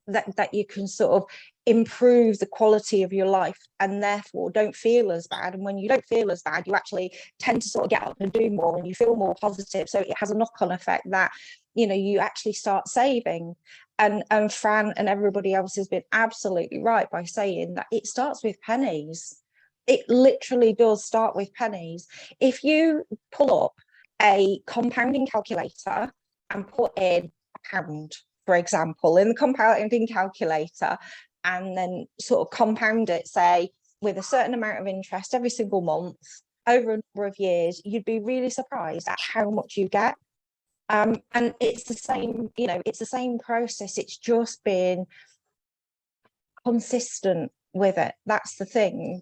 that you can sort of improve the quality of your life and therefore don't feel as bad. And when you don't feel as bad, you actually tend to sort of get up and do more and you feel more positive. So it has a knock-on effect that, you know, you actually start saving. And Fran and everybody else has been absolutely right by saying that it starts with pennies. It literally does start with pennies. If you pull up a compounding calculator and put in £1, for example, in the compounding calculator, and then sort of compound it, say, with a certain amount of interest every single month over a number of years, you'd be really surprised at how much you get. And it's the same, you know, it's the same process. It's just been consistent with it. That's the thing.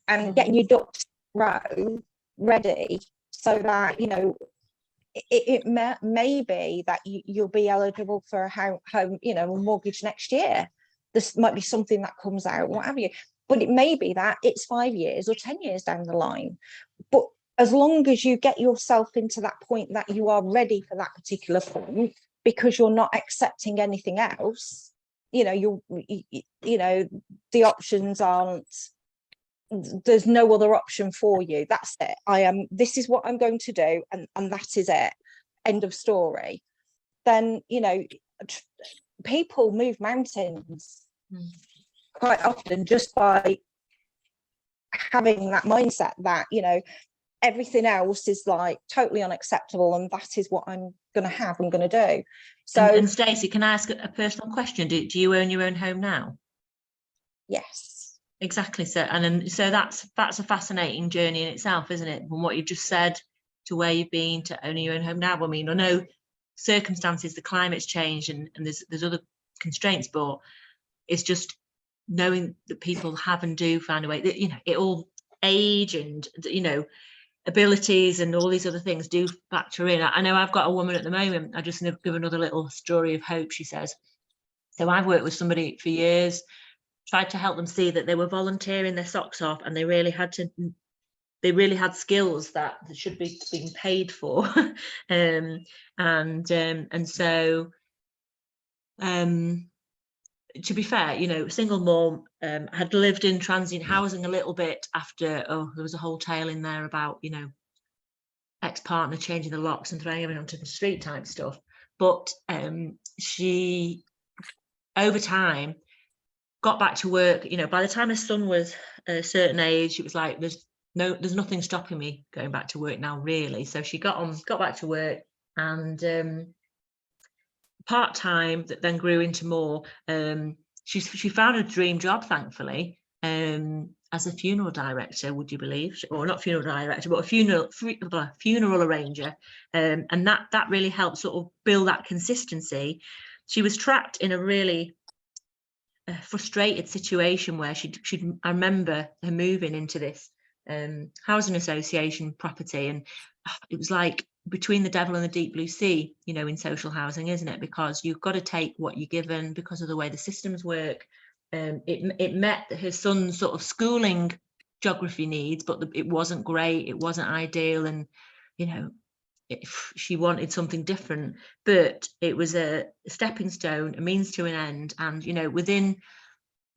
And getting your ducks in a row ready so that, you know, it may be that you'll be eligible for a home, you know, a mortgage next year. This might be something that comes out, what have you. But it may be that it's 5 years or 10 years down the line. But as long as you get yourself into that point that you are ready for that particular point, because you're not accepting anything else, you know, you know, the options aren't, there's no other option for you. That's it. This is what I'm going to do, and that is it. End of story. Then, you know, people move mountains quite often just by having that mindset that, you know, everything else is like totally unacceptable, and that is what I'm going to have, I'm going to do. So, and Stacey, can I ask a personal question? Do you own your own home now? Yes. Exactly. So, and so that's a fascinating journey in itself, isn't it? From what you've just said to where you've been to owning your own home now. I mean, I know circumstances, the climate's changed, and there's other constraints, but it's just knowing that people have and do find a way. That, you know, it all age and, you know, abilities and all these other things do factor in. I know I've got a woman at the moment. I just give another little story of hope. She says, so I've worked with somebody for years, tried to help them see that they were volunteering their socks off, and they really had skills that should be being paid for. And so to be fair, you know, single mom, had lived in transient housing a little bit after, there was a whole tale in there about, you know, ex-partner changing the locks and throwing everything onto the street type stuff. But she, over time, got back to work. You know, by the time her son was a certain age, it was like, there's nothing stopping me going back to work now, really. So she got back to work, and part-time, that then grew into more. She found a dream job, thankfully, as a funeral director, would you believe? Or not funeral director, but a funeral arranger. And that really helped sort of build that consistency. She was trapped in a really frustrated situation where I remember her moving into this housing association property, and it was like between the devil and the deep blue sea, you know, in social housing, isn't it? Because you've got to take what you're given because of the way the systems work. it met her son's sort of schooling geography needs, but it wasn't great, it wasn't ideal, and you know, she wanted something different. But it was a stepping stone, a means to an end. And you know, within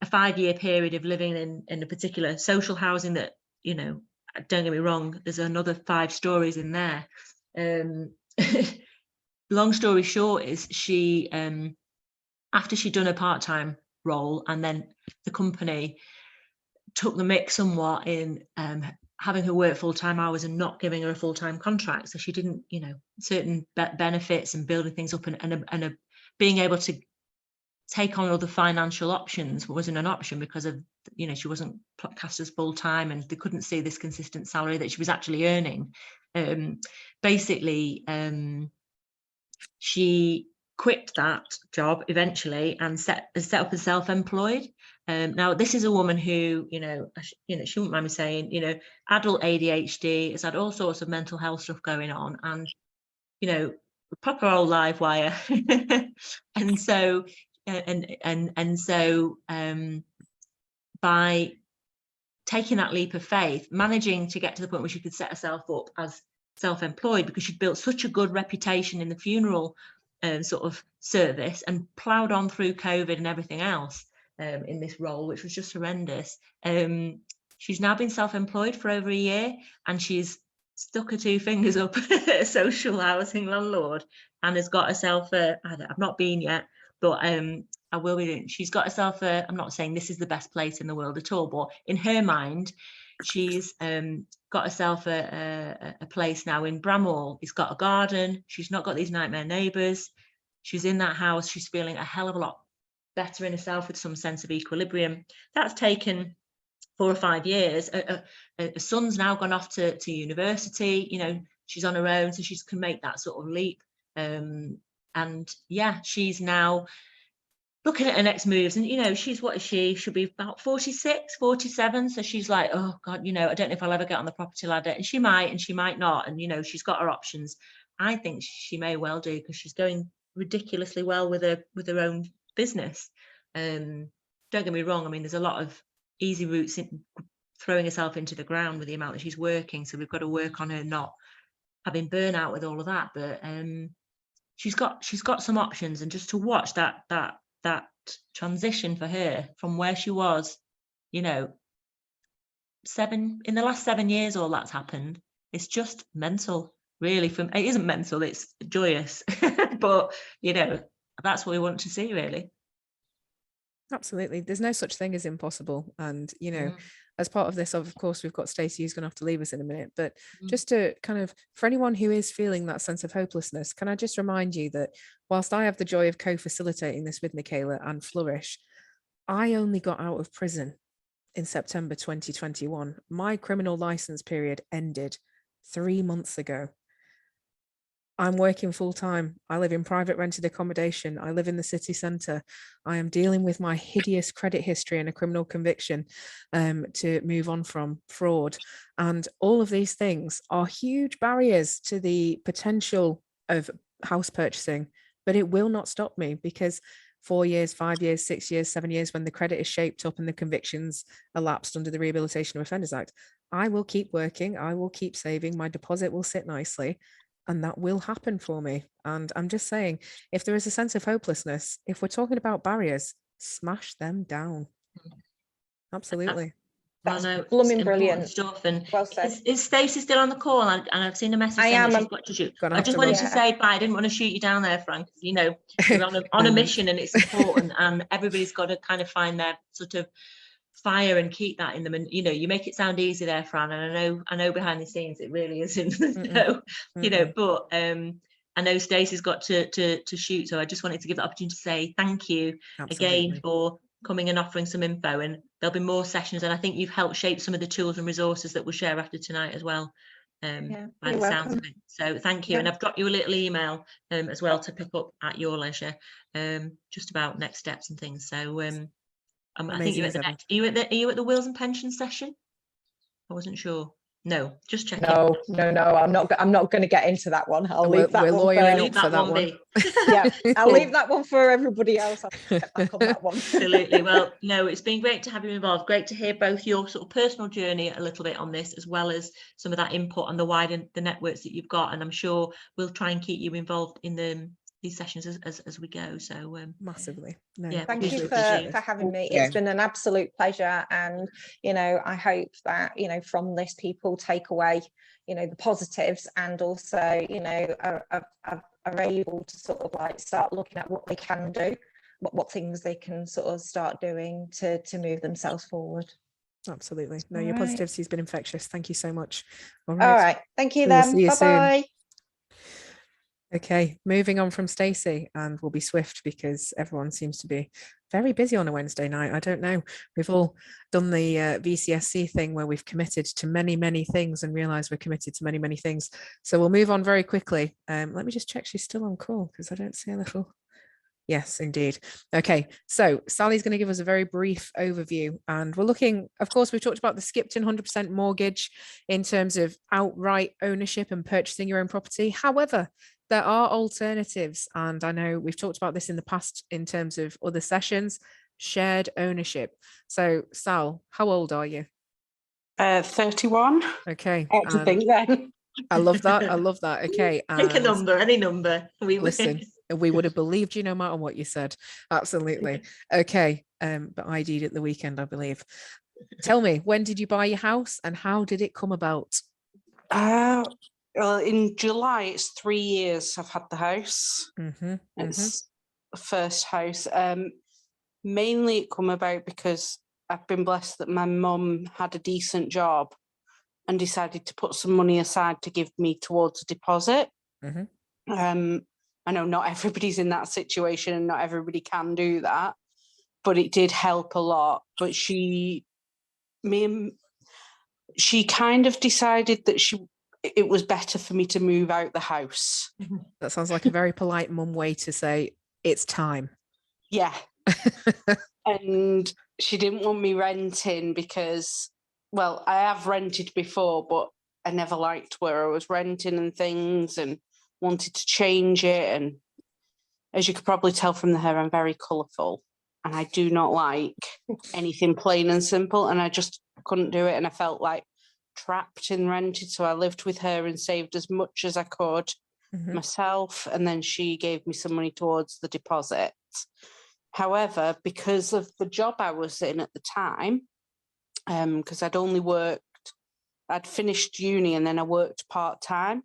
a 5-year period of living in a particular social housing that, you know, don't get me wrong, there's another 5 stories in there. Long story short is she, after she'd done a part-time role, and then the company took the mix somewhat in having her work full-time hours and not giving her a full-time contract, so she didn't, you know, certain benefits and building things up, and being able to take on other financial options wasn't an option because of, you know, she wasn't cast as full-time, and they couldn't see this consistent salary that she was actually earning. Basically, she quit that job eventually and set up as self-employed. Now, this is a woman who, you know, she wouldn't mind me saying, you know, adult ADHD, has had all sorts of mental health stuff going on, and, you know, proper old live wire. And so, by taking that leap of faith, managing to get to the point where she could set herself up as self-employed, because she'd built such a good reputation in the funeral sort of service, and ploughed on through COVID and everything else in this role, which was just horrendous. She's now been self-employed for over a year, and she's stuck her 2 fingers up at a social housing landlord, and has got herself I've not been yet, but I will be doing. She's got herself I'm not saying this is the best place in the world at all, but in her mind, she's got herself a place now in Bramhall. It's got a garden. She's not got these nightmare neighbours. She's in that house. She's feeling a hell of a lot better in herself, with some sense of equilibrium. That's taken 4 or 5 years. Her son's now gone off to university. You know, she's on her own, so she can make that sort of leap. And yeah, she's now looking at her next moves, and you know, what is she? She'll be about 46, 47. So she's like, oh God, you know, I don't know if I'll ever get on the property ladder. And she might not. And you know, she's got her options. I think she may well do, because she's going ridiculously well with her own business. Don't get me wrong. I mean, there's a lot of easy routes in throwing herself into the ground with the amount that she's working. So we've got to work on her not having burnout with all of that. But she's got some options, and just to watch that transition for her from where she was, you know, in the last 7 years, all that's happened. It's just mental, really. It isn't mental, it's joyous. But you know, that's what we want to see, really. Absolutely. There's no such thing as impossible. And, you know, as part of this, of course, we've got Stacey, who's going to have to leave us in a minute. But just to kind of, for anyone who is feeling that sense of hopelessness, can I just remind you that whilst I have the joy of co-facilitating this with Michaela and Flourish, I only got out of prison in September 2021. My criminal license period ended 3 months ago. I'm working full time. I live in private rented accommodation. I live in the city centre. I am dealing with my hideous credit history and a criminal conviction to move on from fraud. And all of these things are huge barriers to the potential of house purchasing, but it will not stop me, because 4 years, 5 years, 6 years, 7 years, when the credit is shaped up and the convictions elapsed under the Rehabilitation of Offenders Act, I will keep working. I will keep saving. My deposit will sit nicely. And that will happen for me. And I'm just saying, if there is a sense of hopelessness, if we're talking about barriers, smash them down. Absolutely. That's Well, no, blooming brilliant stuff. And well said. Is Stacey still on the call? And I've seen a message saying that she's got to shoot. I just wanted to say bye. I didn't want to shoot you down there, Frank. You know, you're on a mission, and it's important, and everybody's got to kind of find their sort of fire and keep that in them. And you know, you make it sound easy there, Fran, and I know behind the scenes it really isn't. So, you know, but I know Stacey's got to shoot, so I just wanted to give the opportunity to say thank you again for coming and offering some info. And there'll be more sessions, and I think you've helped shape some of the tools and resources that we'll share after tonight as well, by the sounds of it. So thank you. And I've got you a little email as well to pick up at your leisure, just about next steps and things. So I think you're at the are you at the Wills and Pensions session? I wasn't sure. No, just checking. No, I'm not going to get into that one. I'll leave that we're one lawyering for, up for that one. yeah, I'll leave that one for everybody else. I'll get back on that one. Absolutely. Well, no, it's been great to have you involved. Great to hear both your sort of personal journey a little bit on this, as well as some of that input on the networks that you've got. And I'm sure we'll try and keep you involved in these sessions as we go. So Massively. No, yeah, Thank you for having me. Yeah. It's been an absolute pleasure, and I hope that from this people take away the positives, and also are able to sort of like start looking at what they can do, what things they can sort of start doing to move themselves forward. Absolutely. No, All your right. positivity has been infectious. Thank you so much. All right. Thank you We will then. see you soon. Bye-bye. Okay, moving on from Stacey, and we'll be swift because everyone seems to be very busy on a Wednesday night. I don't know. We've all done the VCSC thing where we've committed to many, many things and realised we're committed to many, many things. So we'll move on very quickly. Let me just check she's still on call because I don't see a little. Yes, indeed. Okay, so Sally's going to give us a very brief overview, and we're looking, of course, we've talked about the skipped in 100% mortgage in terms of outright ownership and purchasing your own property. However, there are alternatives, and I know we've talked about this in the past in terms of other sessions, shared ownership. So Sal, how old are you? 31. Okay. I had to think then. I love that. I love that. Okay. Pick a number, any number. Listen, we would have believed you no matter what you said. Absolutely. Okay. But ID'd at the weekend, I believe. Tell me, when did you buy your house and how did it come about? Well, in July, it's 3 years I've had the house. It's the first house. Mainly it come about because I've been blessed that my mum had a decent job and decided to put some money aside to give me towards a deposit. I know not everybody's in that situation and not everybody can do that, but it did help a lot. But she kind of decided that it was better for me to move out the house. That sounds like a very polite mum way to say it's time. Yeah. And she didn't want me renting because, well, I have rented before, but I never liked where I was renting and things and wanted to change it. And as you could probably tell from the hair, I'm very colourful and I do not like anything plain and simple. And I just couldn't do it. And I felt like trapped and rented. So I lived with her and saved as much as I could myself. And then she gave me some money towards the deposit. However, because of the job I was in at the time, because I'd finished uni and then I worked part-time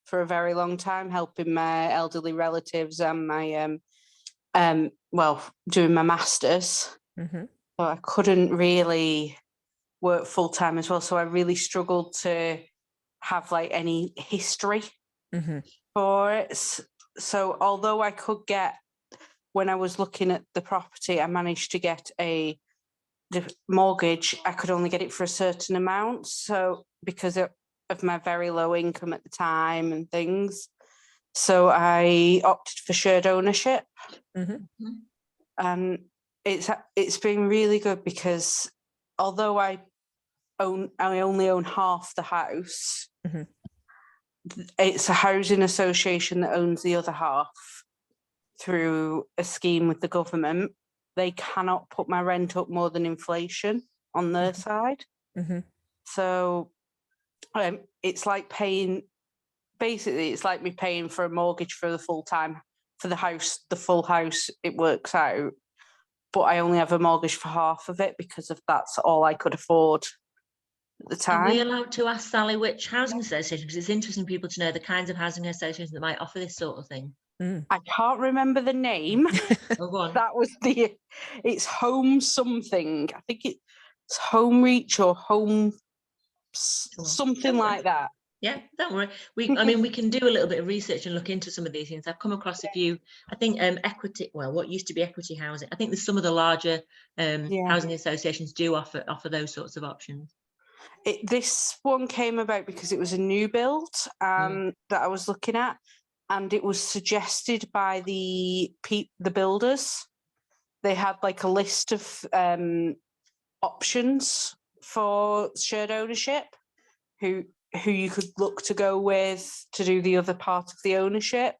for a very long time, helping my elderly relatives and my, doing my masters. So I couldn't really work full-time as well. So I really struggled to have like any history for it. So although I could get, when I was looking at the property, I managed to get the mortgage, I could only get it for a certain amount. So because of my very low income at the time and things. So I opted for shared ownership. And it's been really good because although I only own half the house, it's a housing association that owns the other half through a scheme with the government. They cannot put my rent up more than inflation on their side. So it's like it's like me paying for a mortgage for the full house, it works out. But I only have a mortgage for half of it because that's all I could afford at the time. Are we allowed to ask Sally which housing association? Because it's interesting for people to know the kinds of housing associations that might offer this sort of thing. I can't remember the name. Oh, go on. That was it's Home something. I think it's Home Reach or Home something like that. Yeah, don't worry. We can do a little bit of research and look into some of these things. I've come across a few, I think equity, well, what used to be equity housing. I think there's some of the larger housing associations do offer those sorts of options. This one came about because it was a new build that I was looking at, and it was suggested by the builders. They had like a list of options for shared ownership, who you could look to go with to do the other part of the ownership.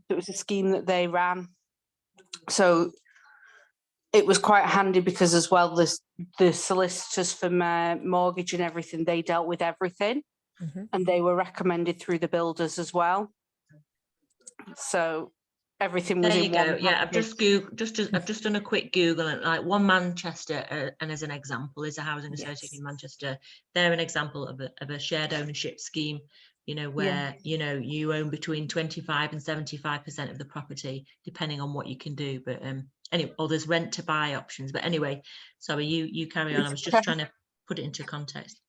It was a scheme that they ran. So it was quite handy because as well, the solicitors for my mortgage and everything, they dealt with everything, and they were recommended through the builders as well. So everything was there in you go. one Yeah, I've package. I've just done a quick Google, and like One Manchester, and as an example, is a housing association in Manchester. They're an example of a shared ownership scheme, you know, where you own between 25 and 75% of the property, depending on what you can do. But anyway, or there's rent to buy options. But anyway, sorry, you carry on. I was just trying to put it into context.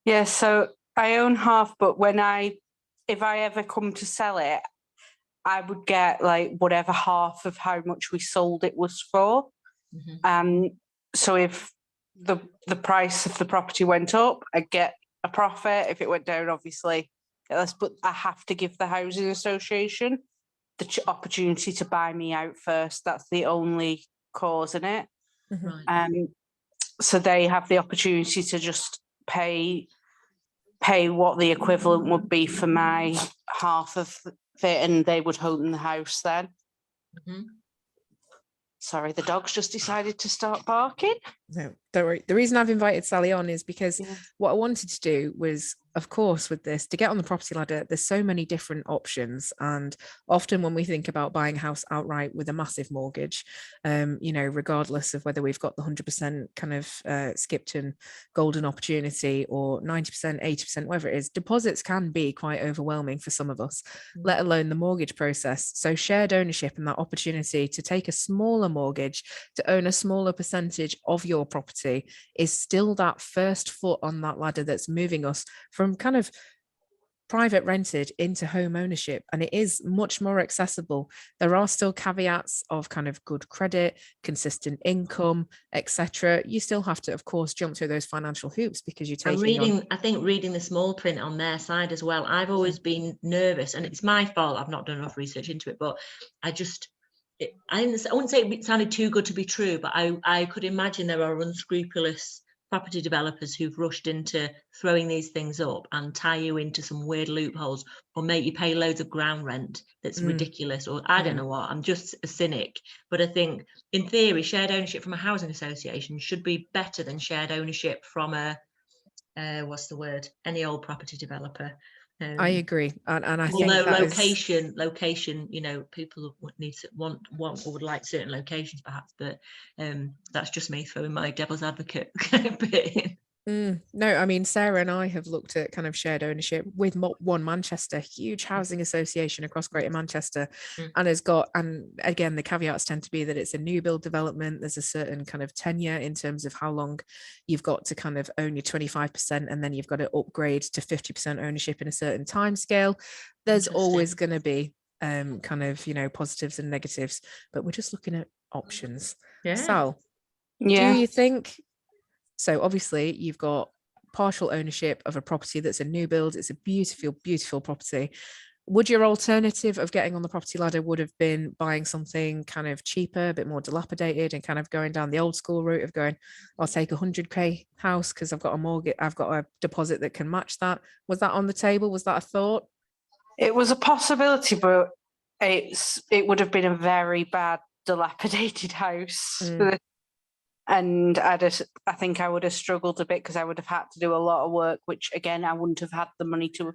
Yeah, so I own half, but if I ever come to sell it, I would get like whatever half of how much we sold it was for. And so if the price of the property went up, I'd get a profit. If it went down, obviously less, but I have to give the housing association the opportunity to buy me out first. That's the only cause in it. Right. So they have the opportunity to just pay what the equivalent would be for my half of it, and they would own the house then. Sorry, the dog's just decided to start barking. No, don't worry. The reason I've invited Sally on is because what I wanted to do was, of course, with this, to get on the property ladder, there's so many different options. And often when we think about buying a house outright with a massive mortgage, regardless of whether we've got the 100% kind of skipped and golden opportunity or 90%, 80%, whatever it is, deposits can be quite overwhelming for some of us, let alone the mortgage process. So shared ownership and that opportunity to take a smaller mortgage, to own a smaller percentage of your property is still that first foot on that ladder that's moving us from kind of private rented into home ownership, and it is much more accessible. There are still caveats of kind of good credit, consistent income, etc. You still have to, of course, jump through those financial hoops because you're taking I think reading the small print on their side as well, I've always been nervous, and it's my fault, I've not done enough research into it, but I wouldn't say it sounded too good to be true, but I could imagine there are unscrupulous property developers who've rushed into throwing these things up and tie you into some weird loopholes or make you pay loads of ground rent that's ridiculous, or I don't know what. I'm just a cynic, but I think in theory shared ownership from a housing association should be better than shared ownership from any old property developer. I agree, and I think although that location, people would like certain locations perhaps, but that's just me throwing my devil's advocate bit in. No, I mean, Sarah and I have looked at kind of shared ownership with One Manchester, huge housing association across Greater Manchester, and again, the caveats tend to be that it's a new build development. There's a certain kind of tenure in terms of how long you've got to kind of own your 25%, and then you've got to upgrade to 50% ownership in a certain time scale. There's always going to be kind of, positives and negatives, but we're just looking at options. Sal, do you think... So obviously you've got partial ownership of a property that's a new build. It's a beautiful, beautiful property. Would your alternative of getting on the property ladder would have been buying something kind of cheaper, a bit more dilapidated, and kind of going down the old school route of going, I'll take 100k house because I've got a mortgage, I've got a deposit that can match that? Was that on the table? Was that a thought? It was a possibility, but it would have been a very bad dilapidated house. And I think I would have struggled a bit because I would have had to do a lot of work, which again, I wouldn't have had the money to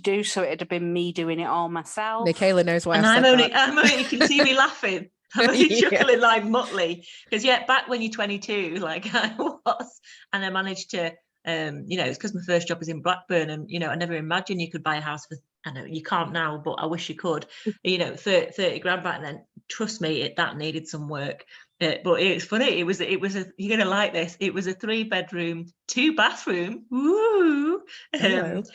do. So it'd have been me doing it all myself. Michaela knows why. And I'm only, you can see me laughing. I'm only chuckling like Muttley. Because back when you're 22, like I was, and I managed to, it's because my first job was in Blackburn, and, I never imagined you could buy a house for, I know you can't now, but I wish you could, 30 grand back then. Trust me, that needed some work. But it's funny. It was you're gonna like this. It was a 3-bedroom, 2-bathroom. Woo! Terrace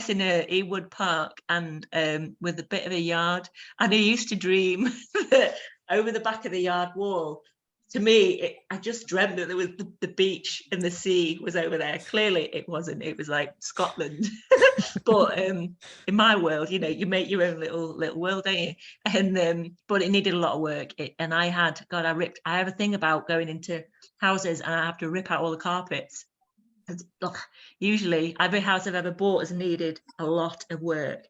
in Ewood Park, and with a bit of a yard. And I used to dream that over the back of the yard wall, to me, I just dreamt that there was the beach and the sea was over there. Clearly, it wasn't. It was like Scotland. But in my world, you make your own little world, don't you? And but it needed a lot of work. I have a thing about going into houses and I have to rip out all the carpets. look, usually every house I've ever bought has needed a lot of work.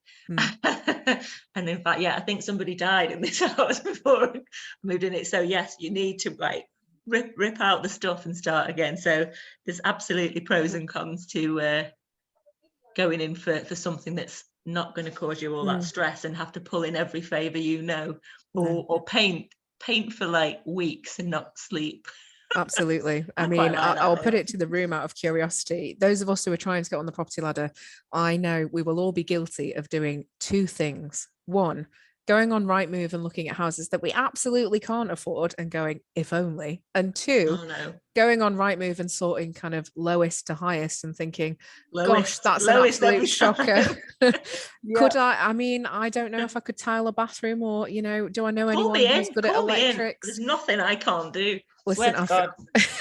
And in fact, yeah, I think somebody died in this house before I moved in it. So yes, you need to like rip out the stuff and start again. So there's absolutely pros and cons to going in for something that's not going to cause you all that stress and have to pull in every favor, you know, or paint for like weeks and not sleep. Absolutely. I quite mean, like that I'll though. put it to the room out of curiosity. Those of us who are trying to get on the property ladder, I know we will all be guilty of doing two things. One, going on Rightmove and looking at houses that we absolutely can't afford and going, if only. And two, Oh no. going on Rightmove and sorting kind of lowest to highest and thinking, gosh, Lowest, that's an lowest every absolute shocker. time. Could I mean, I don't know if I could tile a bathroom, or, you know, do I know Call anyone me who's in, good at call me in. electrics? There's nothing I can't do. Listen, Swear to God.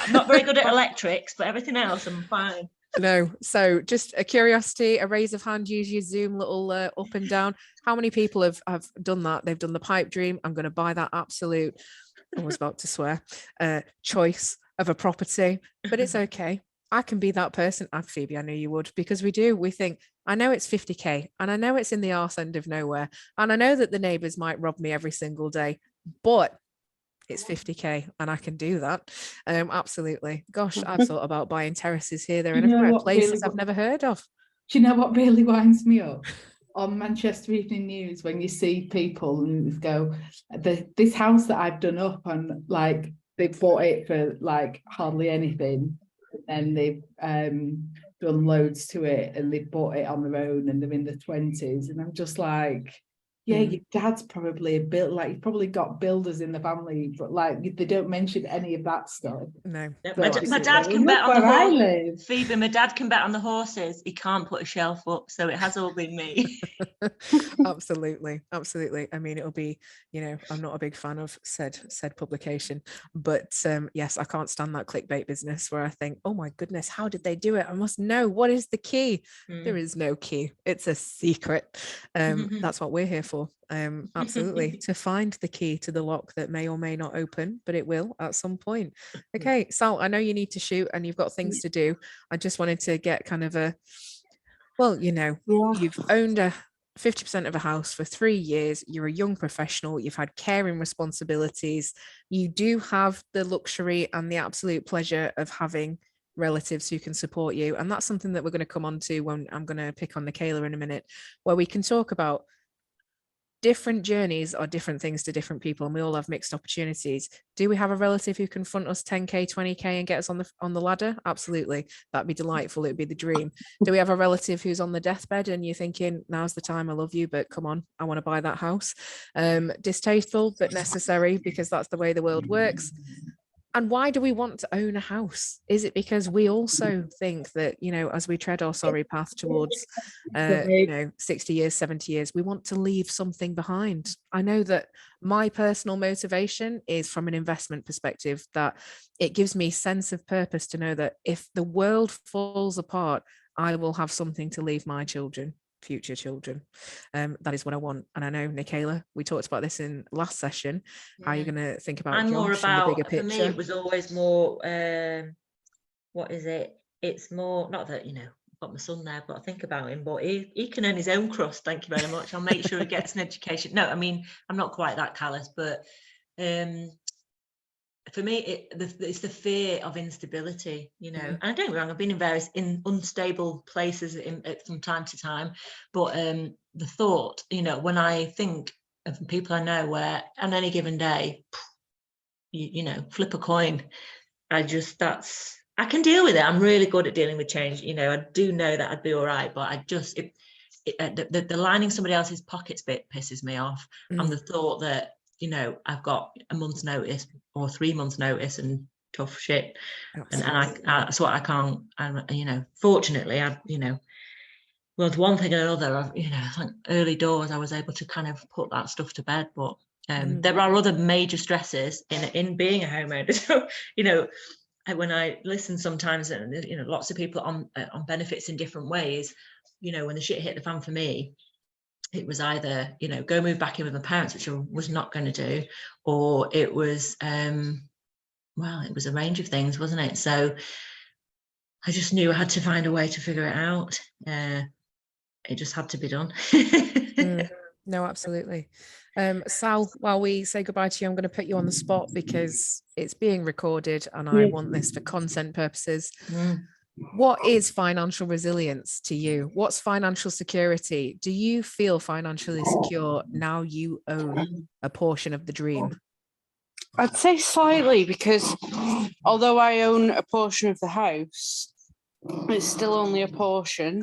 I'm not very good at electrics, but everything else I'm fine. No, so just a curiosity, a raise of hand, use your Zoom little up and down. How many people have done that? They've done the pipe dream. I'm going to buy that absolute, I was about to swear, choice of a property, but it's okay. I can be that person. Phoebe, I knew you would, because we think, I know it's 50k and I know it's in the arse end of nowhere. And I know that the neighbors might rob me every single day, but it's 50k and I can do that. Absolutely. Gosh, I've thought about buying terraces here, there, and everywhere, places I've never heard of. Do you know what really winds me up? On Manchester Evening News, when you see people and go, this house that I've done up, and like they bought it for like hardly anything, and they've done loads to it, and they bought it on their own, and they're in their 20s, and I'm just like, yeah, your dad's probably a build, like you've probably got builders in the family, but like they don't mention any of that stuff. No. My dad can bet on the horse. Phoebe, my dad can bet on the horses. He can't put a shelf up, so it has all been me. Absolutely. I mean, it'll be, you know, I'm not a big fan of said publication, but yes, I can't stand that clickbait business where I think, oh my goodness, how did they do it? I must know, what is the key? There is no key. It's a secret. That's what we're here for. Absolutely, to find the key to the lock that may or may not open, but it will at some point. Okay, Sal, I know you need to shoot and you've got things to do. I just wanted to get kind of a, well, you know, you've owned a 50% of a house for 3 years. You're a young professional. You've had caring responsibilities. You do have the luxury and the absolute pleasure of having relatives who can support you. And that's something that we're going to come on to when I'm going to pick on Nicola in a minute, where we can talk about different journeys are different things to different people, and we all have mixed opportunities. Do we have a relative who can front us 10k, 20k and get us on the ladder? Absolutely. That'd be delightful. It'd be the dream. Do we have a relative who's on the deathbed and you're thinking, now's the time, I love you, but come on, I want to buy that house? Distasteful but necessary, because that's the way the world works. And why do we want to own a house? Is it because we also think that, you know, as we tread our sorry path towards, you know, 60 years, 70 years, we want to leave something behind? I know that my personal motivation is from an investment perspective, that it gives me sense of purpose to know that if the world falls apart, I will have something to leave my children, future children. That is what I want. And I know, Nicola, we talked about this in last session. How are you going to think about I'm more about, the bigger picture? for me, it was always more, what is it? It's more, not that, you know, I've got my son there, I've got to think about him, but he can earn his own crust. Thank you very much. I'll make sure he gets an education. No, I mean, I'm not quite that callous, but for me, it's the fear of instability, you know. And I don't get me wrong, I've been in various unstable places from time to time, but the thought, you know, when I think of people I know where on any given day, you know, flip a coin, I can deal with it. I'm really good at dealing with change, you know. I do know that I'd be all right, but I just the lining somebody else's pockets bit pisses me off. And the thought that, you know, I've got a month's notice or 3 months notice and tough shit. And that's what I can't, you know, fortunately, you know, well, one thing and another, you know, like early doors, I was able to kind of put that stuff to bed. But there are other major stresses in being a homeowner. So, you know, when I listen sometimes, and, you know, lots of people on benefits in different ways, you know, when the shit hit the fan for me, it was either, you know, go move back in with my parents, which I was not going to do, or it was, well, it was a range of things, wasn't it? So I just knew I had to find a way to figure it out. It just had to be done. No, absolutely. Sal, while we say goodbye to you, I'm going to put you on the spot because it's being recorded and I want this for content purposes. What is financial resilience to you? What's financial security? Do you feel financially secure now you own a portion of the dream? I'd say slightly, because although I own a portion of the house, it's still only a portion,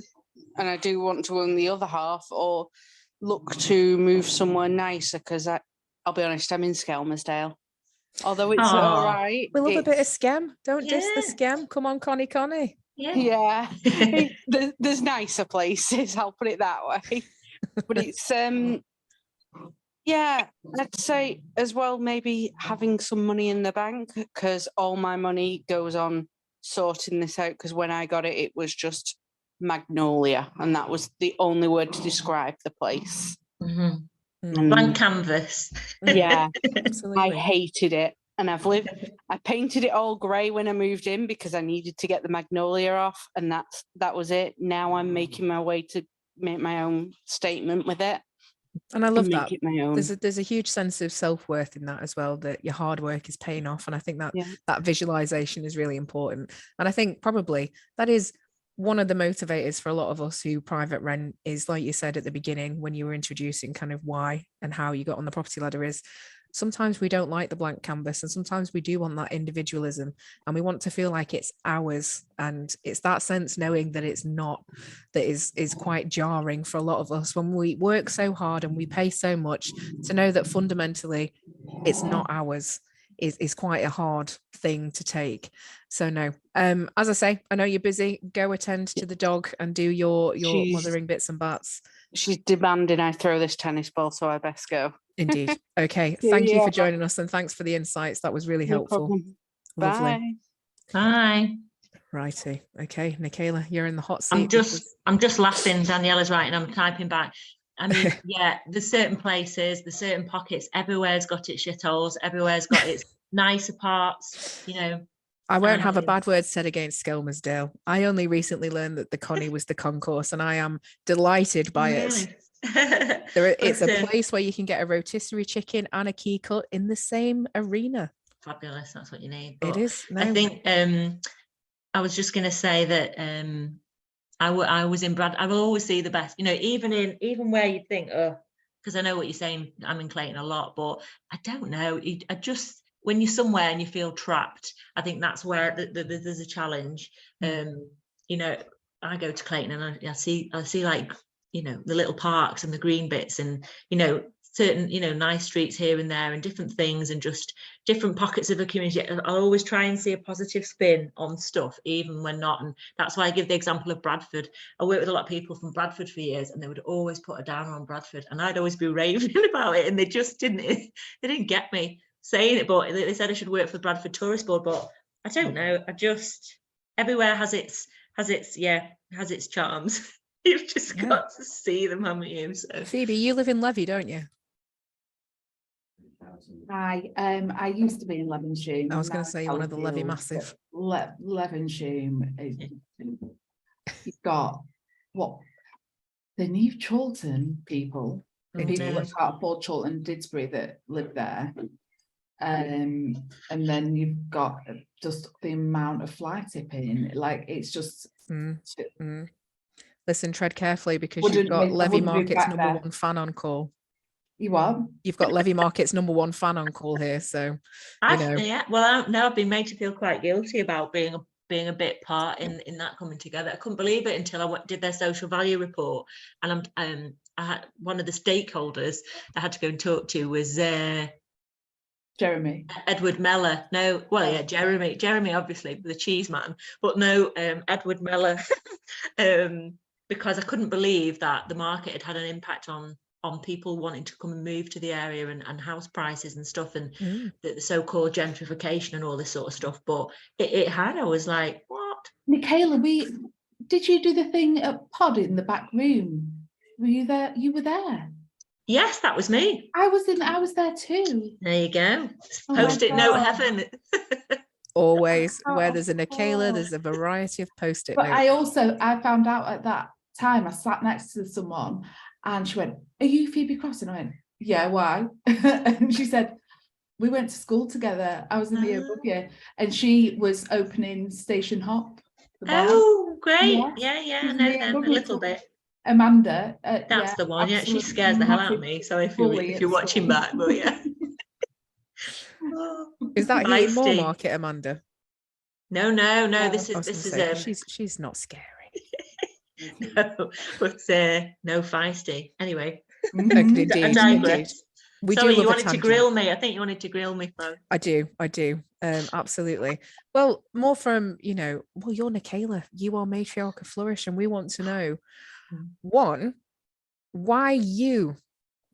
and I do want to own the other half or look to move somewhere nicer, because I'll be honest, I'm in Skelmersdale. Although it's all right. We love a bit of scam. Don't diss the scam. Come on, Connie. Yeah. There's nicer places, I'll put it that way. But it's yeah, I'd say as well, maybe having some money in the bank, because all my money goes on sorting this out, because when I got it, it was just magnolia, and that was the only word to describe the place. Blank canvas. Yeah, absolutely. I hated it. And I painted it all grey when I moved in because I needed to get the magnolia off, and that was it. Now I'm making my way to make my own statement with it. And I love that. It my own. There's a huge sense of self-worth in that as well, that your hard work is paying off. And I think that visualization is really important. And I think probably that is one of the motivators for a lot of us who private rent, is like you said at the beginning when you were introducing kind of why and how you got on the property ladder, is sometimes we don't like the blank canvas, and sometimes we do want that individualism, and we want to feel like it's ours. And it's that sense knowing that it's not, that is quite jarring for a lot of us when we work so hard and we pay so much, to know that fundamentally it's not ours is quite a hard thing to take. So no, as I say, I know you're busy. Go attend to the dog and do your mothering bits and bats. She's demanding I throw this tennis ball, so I best go. Indeed. Okay. Thank you for joining us, and thanks for the insights. That was really helpful. Lovely. Bye. Righty. Okay, Nicola, you're in the hot seat. I'm just laughing. Daniela's writing. I'm typing back. I mean, yeah, there's certain places, there's certain pockets. Everywhere's got its shitholes. Everywhere's got its nicer parts. You know. I won't have a bad word said against Skelmersdale. I only recently learned that the Connie was the concourse, and I am delighted by it. It's a place where you can get a rotisserie chicken and a key cut in the same arena. Fabulous. That's what you need. But it is. No. I think I was just going to say that I was in Brad. I will always see the best. You know, even where you think, because I know what you're saying. I'm in Clayton a lot, but I don't know. I just, when you're somewhere and you feel trapped, I think that's where there's a challenge. You know, I go to Clayton and I see like, you know, the little parks and the green bits, and, you know, certain, you know, nice streets here and there and different things, and just different pockets of a community. I always try and see a positive spin on stuff, even when not. And that's why I give the example of Bradford. I worked with a lot of people from Bradford for years, and they would always put a downer on Bradford, and I'd always be raving about it, and they just didn't get me saying it. But they said I should work for the Bradford Tourist Board, but I don't know. I just, everywhere has its charms. You've just got to see them, haven't you? So. Phoebe, you live in Levy, don't you? I used to be in Levenshulme. I was going to say one of the Levy massive. Levenshulme is, you've got the new Chorlton people that can't afford Chorlton, Didsbury, that live there. And then you've got just the amount of fly tipping, like it's just Listen, tread carefully, because you've got Levy Market's number one fan on call. You what? You've got Levy Market's number one fan on call here, so you know. Yeah, well, now I've been made to feel quite guilty about being a bit part in that coming together. I couldn't believe it until I did their social value report, and I had one of the stakeholders I had to go and talk to was Jeremy. Edward Meller. No, well, yeah, Jeremy, obviously the cheese man, but no, Edward Meller, because I couldn't believe that the market had an impact on people wanting to come and move to the area, and house prices and stuff, and the so-called gentrification and all this sort of stuff. But it had. I was like, what? Nicola, did you do the thing at Pod in the back room? Were you there? You were there. Yes, that was me. I was there too. There you go. Post-it note heaven. Always, where Oh, there's a Nikayla, oh. there's a variety of post-it But notes. I found out at that time, I sat next to someone and she went, "Are you Phoebe Cross?" And I went, "Yeah, why?" And she said, "We went to school together. I was in the year above you." And she was opening Station Hop, the bar. Oh, great. Yes. Yeah, I She's in know the them a above you. little bit. Amanda, That's yeah, the one. Yeah, she absolute scares the hell out of massive me. So if bully you're at watching school. back, but yeah. Oh, Is that Heaton Moore feisty. Market, Amanda? No. Yeah. This I was is going to say, 'cause she's not scary. no, but no, feisty. Anyway, Indeed, I digress. indeed. We Sorry, do love you a wanted to tangent. grill me. I think you wanted to grill me, Flo. I do. Absolutely. Well, more from, well, you're Nikayla, you are matriarch of Flourish, and we want to know, one, why you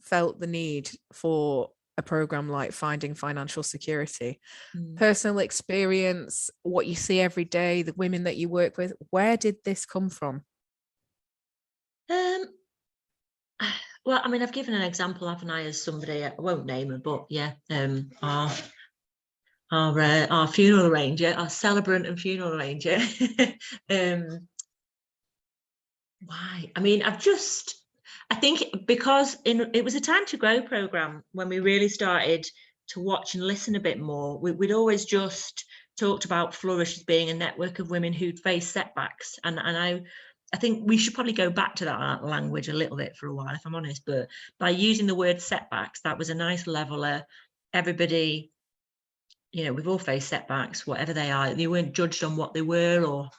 felt the need for a program like Finding Financial Security. Personal experience, what you see every day, the women that you work with, where did this come from? Well, I mean, I've given an example, haven't I, as somebody, I won't name her, but yeah, our funeral arranger, our celebrant and funeral arranger. Why? I mean, I think because it was a Time to Grow program when we really started to watch and listen a bit more. We'd always just talked about Flourish as being a network of women who'd faced setbacks, and I think we should probably go back to that language a little bit for a while, if I'm honest. But by using the word setbacks, that was a nice leveler. Everybody, we've all faced setbacks, whatever they are. They weren't judged on what they were, or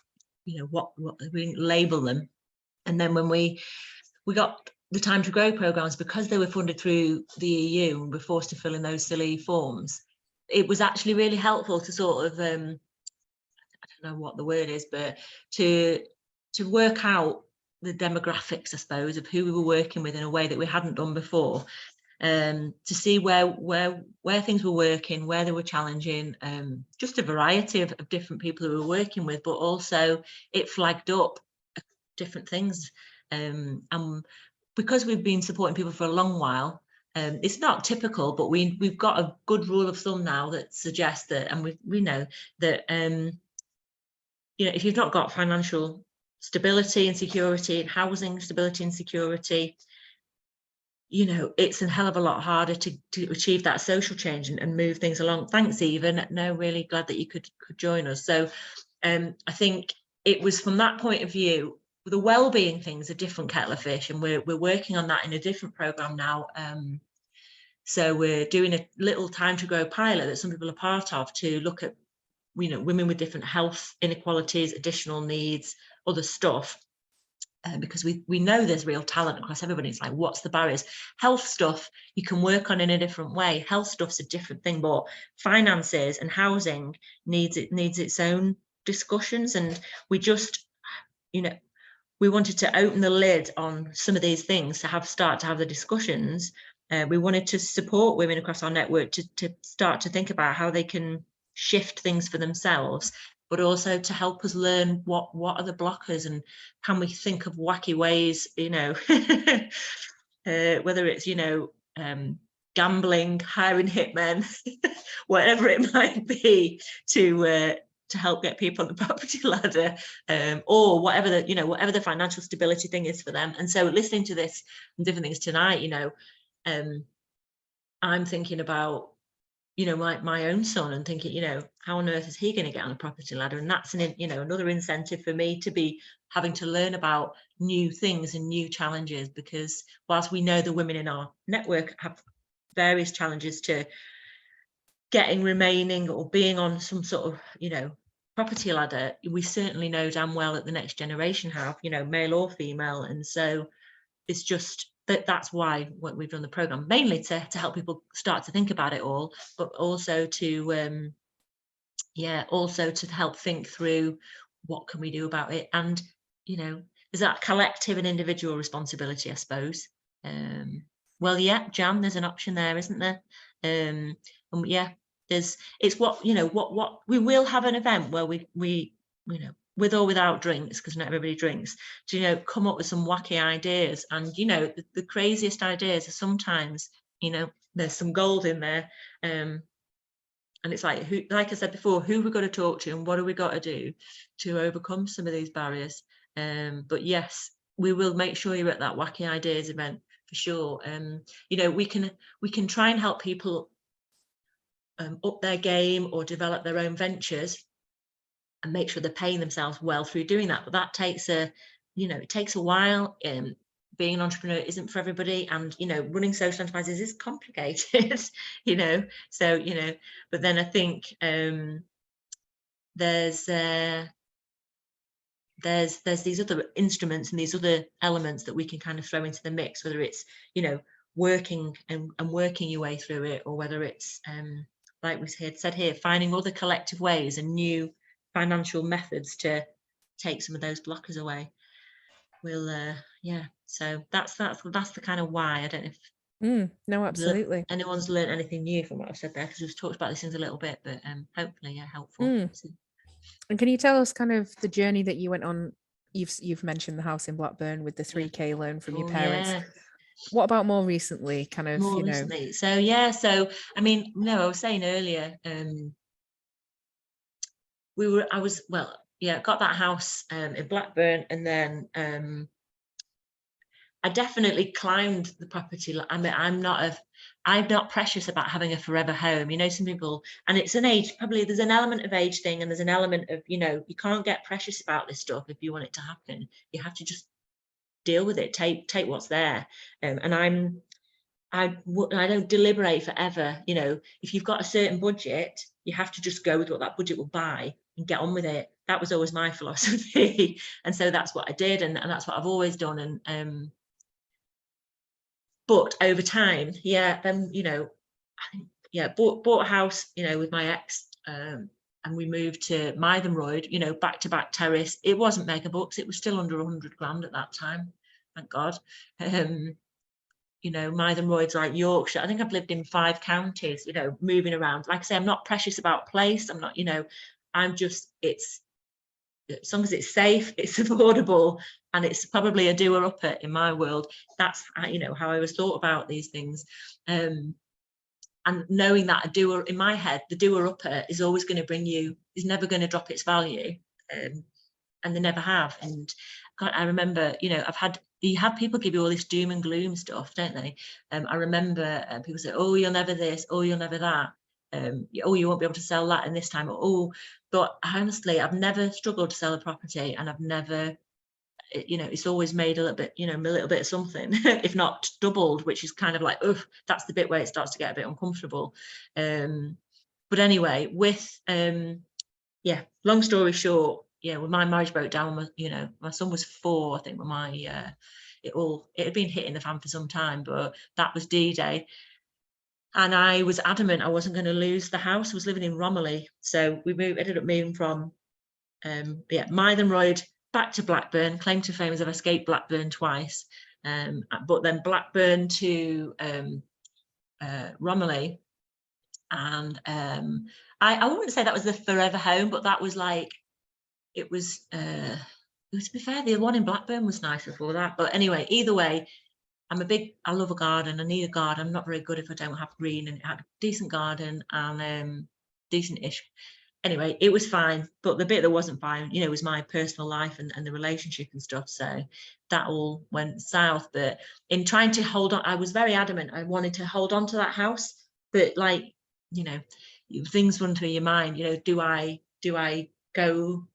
what we didn't label them. And then when we got the Time to Grow programs, because they were funded through the EU and we're forced to fill in those silly forms, it was actually really helpful to sort of I don't know what the word is, but to work out the demographics, I suppose, of who we were working with in a way that we hadn't done before, to see where things were working, where they were challenging, just a variety of different people who we were working with, but also it flagged up different things. And because we've been supporting people for a long while, it's not typical, but we've got a good rule of thumb now that suggests that, and we know that if you've not got financial stability and security, housing stability and security, it's a hell of a lot harder to achieve that social change and move things along. Thanks, Even. No, really glad that you could join us. So I think it was from that point of view, the well-being thing's a different kettle of fish, and we're working on that in a different program now. So we're doing a little Time to Grow pilot that some people are part of to look at women with different health inequalities, additional needs, other stuff. Because we know there's real talent across everybody. It's like, what's the barriers? Health stuff you can work on in a different way. Health stuff's a different thing, but finances and housing needs its own discussions. And we just, we wanted to open the lid on some of these things to start to have the discussions. We wanted to support women across our network to start to think about how they can shift things for themselves, but also to help us learn what are the blockers, and can we think of wacky ways, whether it's, gambling, hiring hitmen, whatever it might be, to help get people on the property ladder, or whatever the financial stability thing is for them. And so listening to this and different things tonight, I'm thinking about my own son and thinking, how on earth is he going to get on a property ladder? And that's another incentive for me to be having to learn about new things and new challenges, because whilst we know the women in our network have various challenges to remaining or being on some sort of property ladder, we certainly know damn well that the next generation have, male or female. And so it's just that's why we've done the program, mainly to help people start to think about it all, but also to help think through what can we do about it. And there's that collective and individual responsibility, I suppose. Well, yeah, Jan, there's an option there, isn't there? And yeah, it's what we will have an event where we with or without drinks, because not everybody drinks, to come up with some wacky ideas. And the craziest ideas are sometimes there's some gold in there. And it's like, who, like I said before, who we've got to talk to and what have we got to do to overcome some of these barriers. But yes, we will make sure you're at that Wacky Ideas event for sure. You know, we can try and help people up their game or develop their own ventures and make sure they're paying themselves well through doing that. But that takes it takes a while. Being an entrepreneur isn't for everybody, and running social enterprises is complicated. So but then I think there's these other instruments and these other elements that we can kind of throw into the mix, whether it's working and working your way through it, or whether it's like we said here, finding other collective ways and new financial methods to take some of those blockers away. We'll so that's the kind of why. I don't know if no, absolutely, anyone's learned anything new from what I've said there, because we've talked about these things a little bit, but hopefully helpful. And can you tell us kind of the journey that you went on? You've mentioned the house in Blackburn with the 3K loan from your parents. Yeah. What about more recently, kind of recently? So I mean, I was saying earlier, got that house in Blackburn, and then I definitely climbed the property. I mean, I'm not precious about having a forever home. Some people, and it's an age, probably there's an element of age thing, and there's an element of, you can't get precious about this stuff if you want it to happen. You have to just deal with it, take what's there. And I don't deliberate forever. If you've got a certain budget, you have to just go with what that budget will buy and get on with it. That was always my philosophy. And so that's what I did, and that's what I've always done. And but over time, then bought a house, with my ex, and we moved to Mythenroyd, back-to-back terrace. It wasn't mega bucks, it was still under 100 grand at that time, thank God. Mythenroyd's like Yorkshire. I think I've lived in 5 counties, moving around. Like I say, I'm not precious about place. I'm not, I'm just, it's, as long as it's safe, it's affordable, and it's probably a doer-upper in my world. That's how I always thought about these things, and knowing that in my head, the doer-upper is always going to is never going to drop its value, and they never have. And God, I remember, you have people give you all this doom and gloom stuff, don't they? I remember people say, oh, you'll never this, oh, you'll never that. Oh, you won't be able to sell that in this time. But honestly, I've never struggled to sell a property, and I've never, it's always made a little bit, a little bit of something, if not doubled, which is kind of like, that's the bit where it starts to get a bit uncomfortable. But anyway, with, long story short, when my marriage broke down, my son was 4, I think, when it had been hitting the fan for some time, but that was D-Day. And I was adamant I wasn't going to lose the house. I was living in Romiley. So we ended up moving from Mythenroyd back to Blackburn. Claim to fame as I've escaped Blackburn twice. But then Blackburn to Romiley. And I wouldn't say that was the forever home, but that was like, it was, to be fair, the one in Blackburn was nice before that. But anyway, either way, I love a garden. I need a garden. I'm not very good if I don't have green, and it had a decent garden and decent-ish. Anyway, it was fine. But the bit that wasn't fine, was my personal life and the relationship and stuff. So that all went south. But in trying to hold on, I was very adamant. I wanted to hold on to that house. But things run through your mind, do I go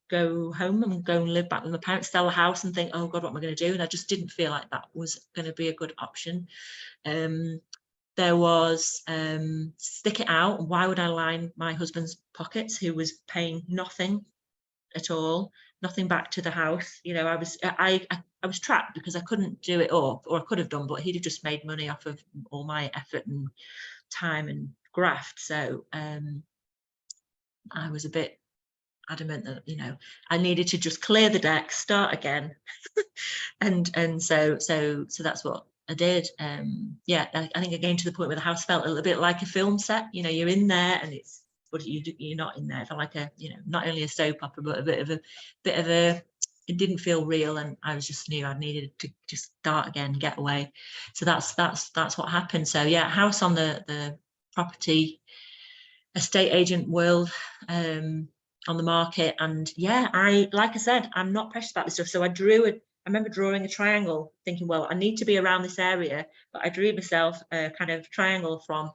home and go and live back with my parents, sell the house and think, oh God, what am I going to do? And I just didn't feel like that was going to be a good option. There was stick it out. Why would I line my husband's pockets, who was paying nothing at all, nothing back to the house? I was trapped because I couldn't do it all, or I could have done, but he'd have just made money off of all my effort and time and graft. So I was a bit adamant that I needed to just clear the deck, start again. and so that's what I did. I think I came to the point where the house felt a little bit like a film set. You're in there, and but you're not in there. It felt like a not only a soap opera, but a bit of a it didn't feel real, and I just knew I needed to just start again, get away. So that's what happened. So house on the property. estate agent world on the market. And yeah, like I said, I'm not precious about this stuff. So I remember drawing a triangle, thinking, well, I need to be around this area, but I drew myself a kind of triangle from,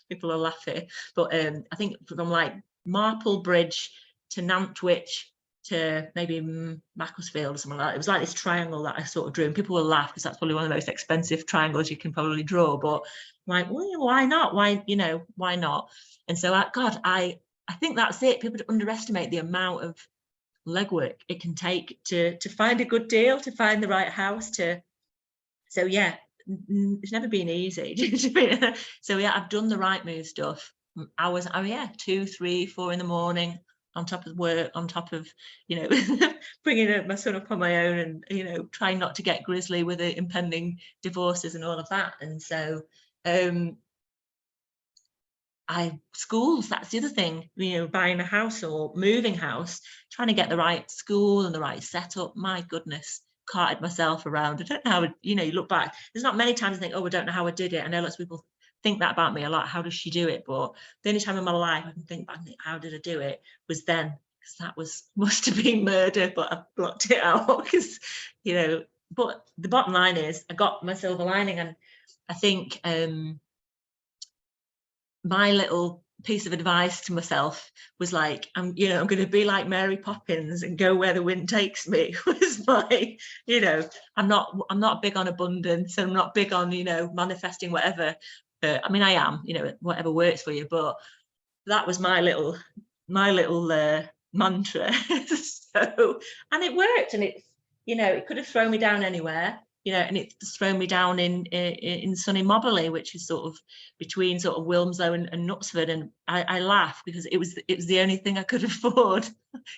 people are laughing, but I think from like Marple Bridge to Nantwich to maybe Macclesfield or something like that. It was like this triangle that I sort of drew, and people will laugh because that's probably one of the most expensive triangles you can probably draw, but I'm like, well, why not? Why not? And so I think that's it. People underestimate the amount of legwork it can take to find a good deal, to find the right house, so yeah, it's never been easy. So yeah, I've done the right move stuff. Hours, 2, 3, 4 in the morning, on top of work, on top of, bringing my son up on my own, and trying not to get grisly with the impending divorces and all of that. And so schools, that's the other thing, buying a house or moving house, trying to get the right school and the right setup. My goodness, carted myself around. I don't know how, you look back, there's not many times I think, oh, I don't know how I did it. I know lots of people think that about me a lot. How does she do it? But the only time in my life I can think back and think, how did I do it, was then, because that must have been murder, but I blocked it out because, but the bottom line is I got my silver lining. And I think my little piece of advice to myself was like, I'm going to be like Mary Poppins and go where the wind takes me. Was my, I'm not big on abundance, and I'm not big on, manifesting whatever. I mean, I am, whatever works for you, but that was my little mantra. So, and it worked, and it's, it could have thrown me down anywhere. And it's thrown me down in sunny Mobberley, which is sort of between sort of Wilmslow and Knutsford. And I laugh because it was the only thing I could afford.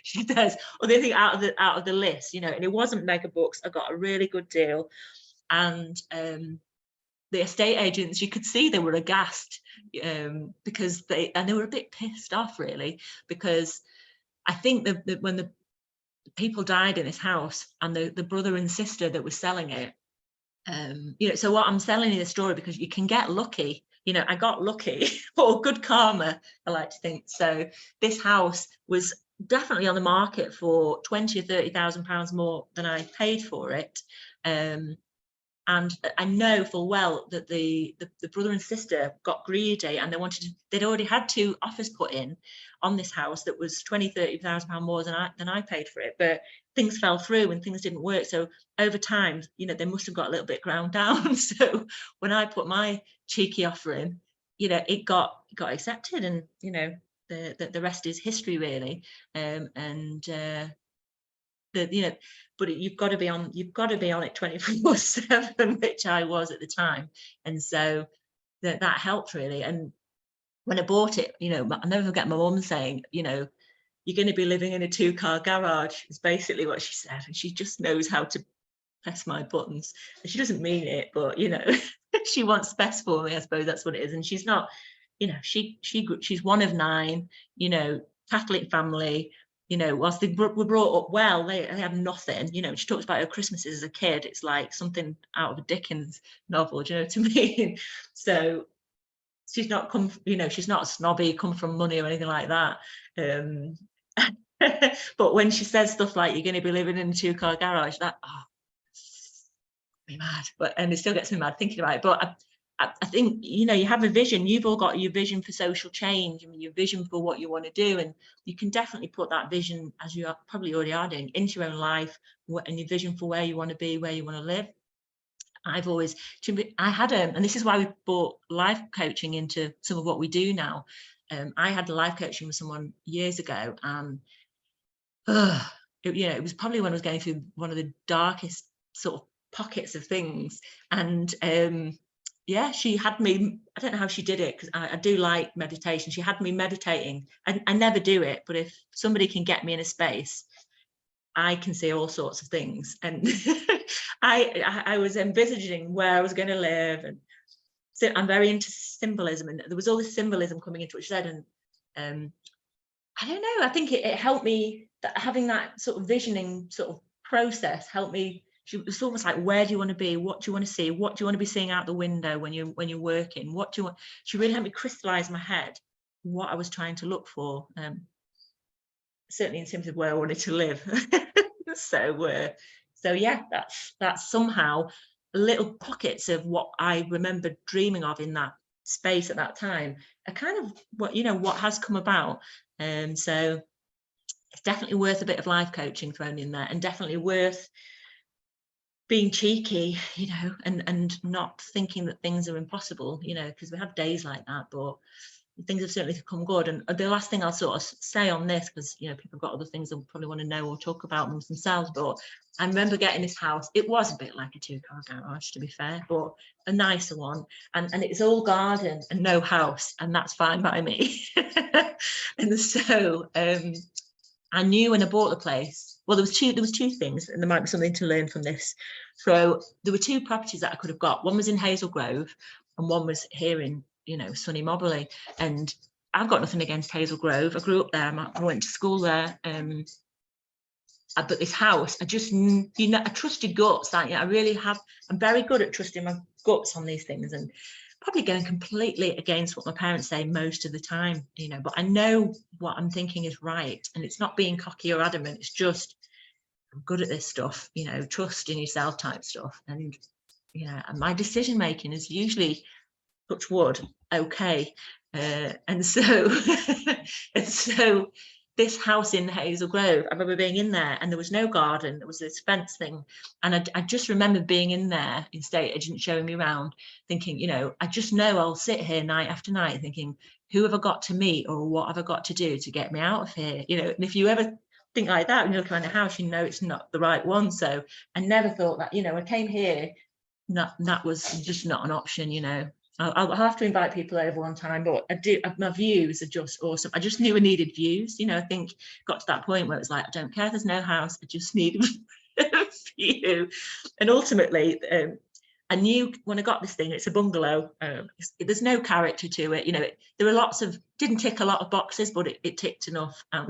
She says, or the only thing out of the list, and it wasn't mega books. I got a really good deal, and the estate agents, you could see they were aghast, because they were a bit pissed off, really, because I think that when the people died in this house, and the brother and sister that were selling it, so what I'm selling you the story because you can get lucky. I got lucky, or good karma, I like to think. So this house was definitely on the market for 20 or 30,000 pounds more than I paid for it. And I know full well that the brother and sister got greedy, and they'd already had 2 offers put in on this house that was 20,000-30,000 pounds more than I paid for it. But things fell through and things didn't work. So over time, they must have got a little bit ground down. So when I put my cheeky offer in, it got accepted, and the rest is history, really. But you've got to be on it 24/7, which I was at the time, and so that helped, really. And when I bought it, I'll never forget my mum saying, you're going to be living in a 2-car garage, is basically what she said, and she just knows how to press my buttons. And she doesn't mean it, but she wants best for me, I suppose that's what it is. And she's not, she's one of 9, Catholic family. Whilst they were brought up well, they have nothing. She talks about her Christmases as a kid. It's like something out of a Dickens novel. Do you know what I mean? So she's not she's not snobby, come from money or anything like that. But when she says stuff like, you're going to be living in a 2-car garage, that me mad. And it still gets me mad thinking about it. But I think, you have a vision. You've all got your vision for social change. I mean, your vision for what you want to do, and you can definitely put that vision, as you probably already are doing, into your own life, and your vision for where you want to be, where you want to live. I had and this is why we brought life coaching into some of what we do now. I had life coaching with someone years ago, and it was probably when I was going through one of the darkest sort of pockets of things, and she had me, I don't know how she did it, because I do like meditation. She had me meditating. I never do it, but if somebody can get me in a space, I can see all sorts of things. And I was envisaging where I was going to live, and so I'm very into symbolism, and there was all this symbolism coming into what she said, and I don't know, I think it helped me, that having that sort of visioning sort of process helped me. It's almost like, where do you want to be? What do you want to see? What do you want to be seeing out the window when you're working? What do you want? She really helped me crystallize my head what I was trying to look for, certainly in terms of where I wanted to live. So yeah, that's somehow little pockets of what I remember dreaming of in that space at that time are kind of what has come about. So it's definitely worth a bit of life coaching thrown in there, and definitely worth being cheeky, and not thinking that things are impossible, because we have days like that, but things have certainly come good. And the last thing I'll sort of say on this, because people have got other things they'll probably want to know or talk about themselves, but I remember getting this house. It was a bit like a 2-car garage, to be fair, but a nicer one, and it's all garden and no house, and that's fine by me. And so I knew when I bought the place, well, there was two things, and there might be something to learn from this. So there were 2 properties that I could have got. One was in Hazel Grove, and one was here in sunny Mobberley. And I've got nothing against Hazel Grove. I grew up there. I went to school there. But this house, I just, I trusted guts. Like, I really have. I'm very good at trusting my guts on these things, and probably going completely against what my parents say most of the time. But I know what I'm thinking is right, and it's not being cocky or adamant. It's just I'm good at this stuff. Trust in yourself type stuff, and my decision making is usually, touch wood, okay. And so this house in Hazel Grove, I remember being in there, and there was no garden. There was this fence thing, and I just remember being in there, in estate agent showing me around, thinking, I just know I'll sit here night after night thinking, who have I got to meet, or what have I got to do to get me out of here? And if you ever think like that when you look around a house, it's not the right one. So I never thought that. I came here, that was just not an option. I'll have to invite people over one time, but my views are just awesome. I just knew I needed views. I think got to that point where it's like, I don't care if there's no house, I just need a view. And ultimately, I knew when I got this thing, it's a bungalow. There's no character to it. There were didn't tick a lot of boxes, but it ticked enough. I'm,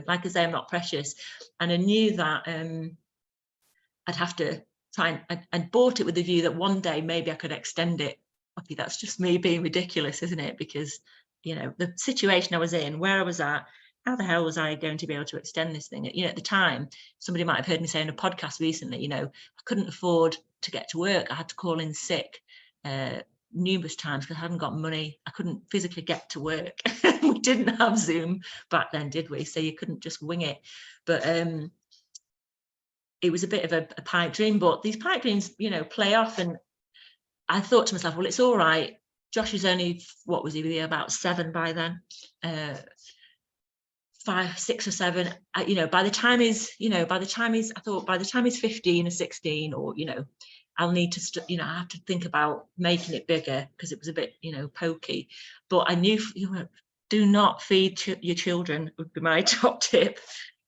like I say, I'm not precious. And I knew that I'd have to try, and I bought it with the view that one day maybe I could extend it. Okay, that's just me being ridiculous, isn't it? Because the situation I was in, where I was at, how the hell was I going to be able to extend this thing? At the time, somebody might have heard me say in a podcast recently, I couldn't afford to get to work. I had to call in sick numerous times because I hadn't got money. I couldn't physically get to work. We didn't have Zoom back then, did we? So you couldn't just wing it. But it was a bit of a pipe dream, but these pipe dreams, play off. And I thought to myself, well, it's all right. Josh is only, what was he, about 7 by then? 5, 6 or 7. By the time he's 15 or 16, or I'll need to, I have to think about making it bigger because it was a bit, pokey. But I knew, do not feed your children would be my top tip.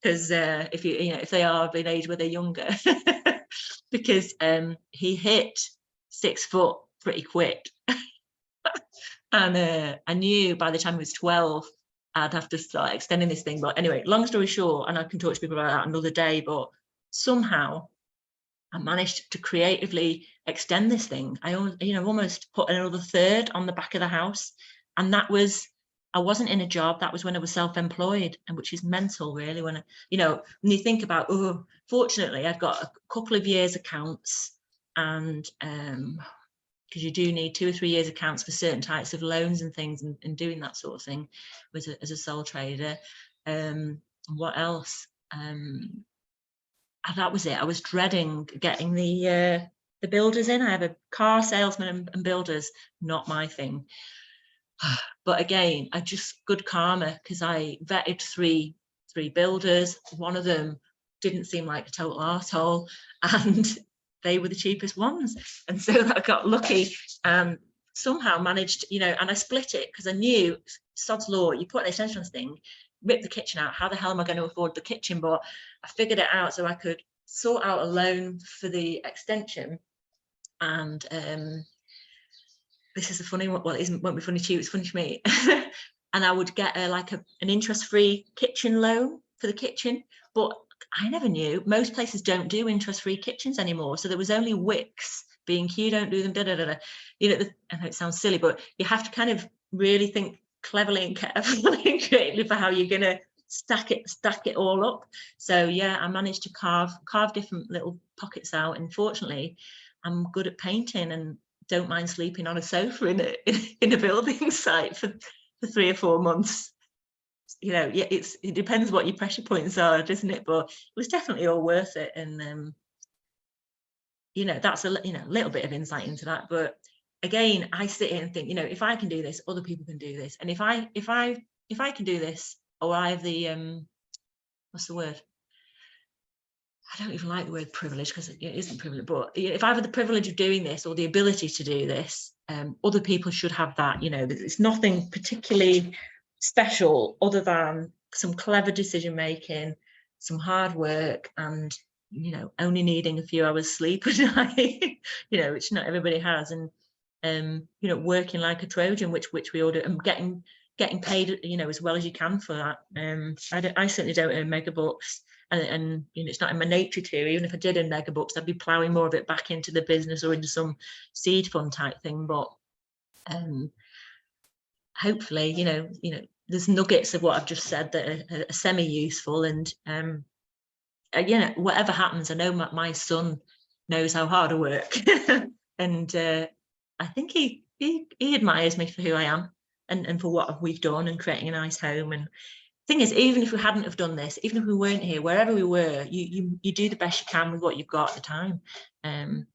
Because if they are of an age where they're younger, because he hit 6 foot pretty quick, and I knew by the time he was 12, I'd have to start extending this thing. But anyway, long story short, and I can talk to people about that another day, but somehow I managed to creatively extend this thing. I almost put another third on the back of the house, and that was. I wasn't in a job. That was when I was self-employed, and which is mental, really. When when you think about, fortunately, I've got a couple of years accounts, and because you do need 2 or 3 years accounts for certain types of loans and things, and doing that sort of thing as a sole trader. What else? That was it. I was dreading getting the builders in. I have a car salesman and builders, not my thing. But again, I just good karma, because I vetted three builders. One of them didn't seem like a total arsehole, and they were the cheapest ones. And so I got lucky and somehow managed, and I split it because I knew sod's law, you put an extension on this thing, rip the kitchen out. How the hell am I going to afford the kitchen? But I figured it out so I could sort out a loan for the extension. And this is a funny one. Well, it won't be funny to you, it's funny to me. And I would get an interest-free kitchen loan for the kitchen. But I never knew. Most places don't do interest-free kitchens anymore. So there was only Wicks, B&Q don't do them, I know it sounds silly, but you have to kind of really think cleverly and carefully and creatively for how you're going to stack it all up. So yeah, I managed to carve different little pockets out, and fortunately I'm good at painting and don't mind sleeping on a sofa in a building site for 3 or 4 months. You know, yeah, it depends what your pressure points are, doesn't it? But it was definitely all worth it. And you know, that's a little bit of insight into that. But again, I sit here and think, you know, if I can do this, other people can do this. And if I can do this, or I have the what's the word? I don't even like the word privilege, because it isn't privilege, but if I have the privilege of doing this, or the ability to do this, other people should have that. You know, it's nothing particularly special other than some clever decision making, some hard work, and, you know, only needing a few hours sleep a night, you know, which not everybody has, and you know, working like a Trojan, which we all do, and getting paid, you know, as well as you can for that. I certainly don't earn mega bucks, and you know, it's not in my nature to. Even if I did earn mega bucks, I'd be ploughing more of it back into the business or into some seed fund type thing. But hopefully, you know, there's nuggets of what I've just said that are semi-useful, and you know, whatever happens, I know my son knows how hard I work, and I think he admires me for who I am, and for what we've done, and creating a nice home. And thing is, even if we hadn't have done this, even if we weren't here, wherever we were, you do the best you can with what you've got at the time. And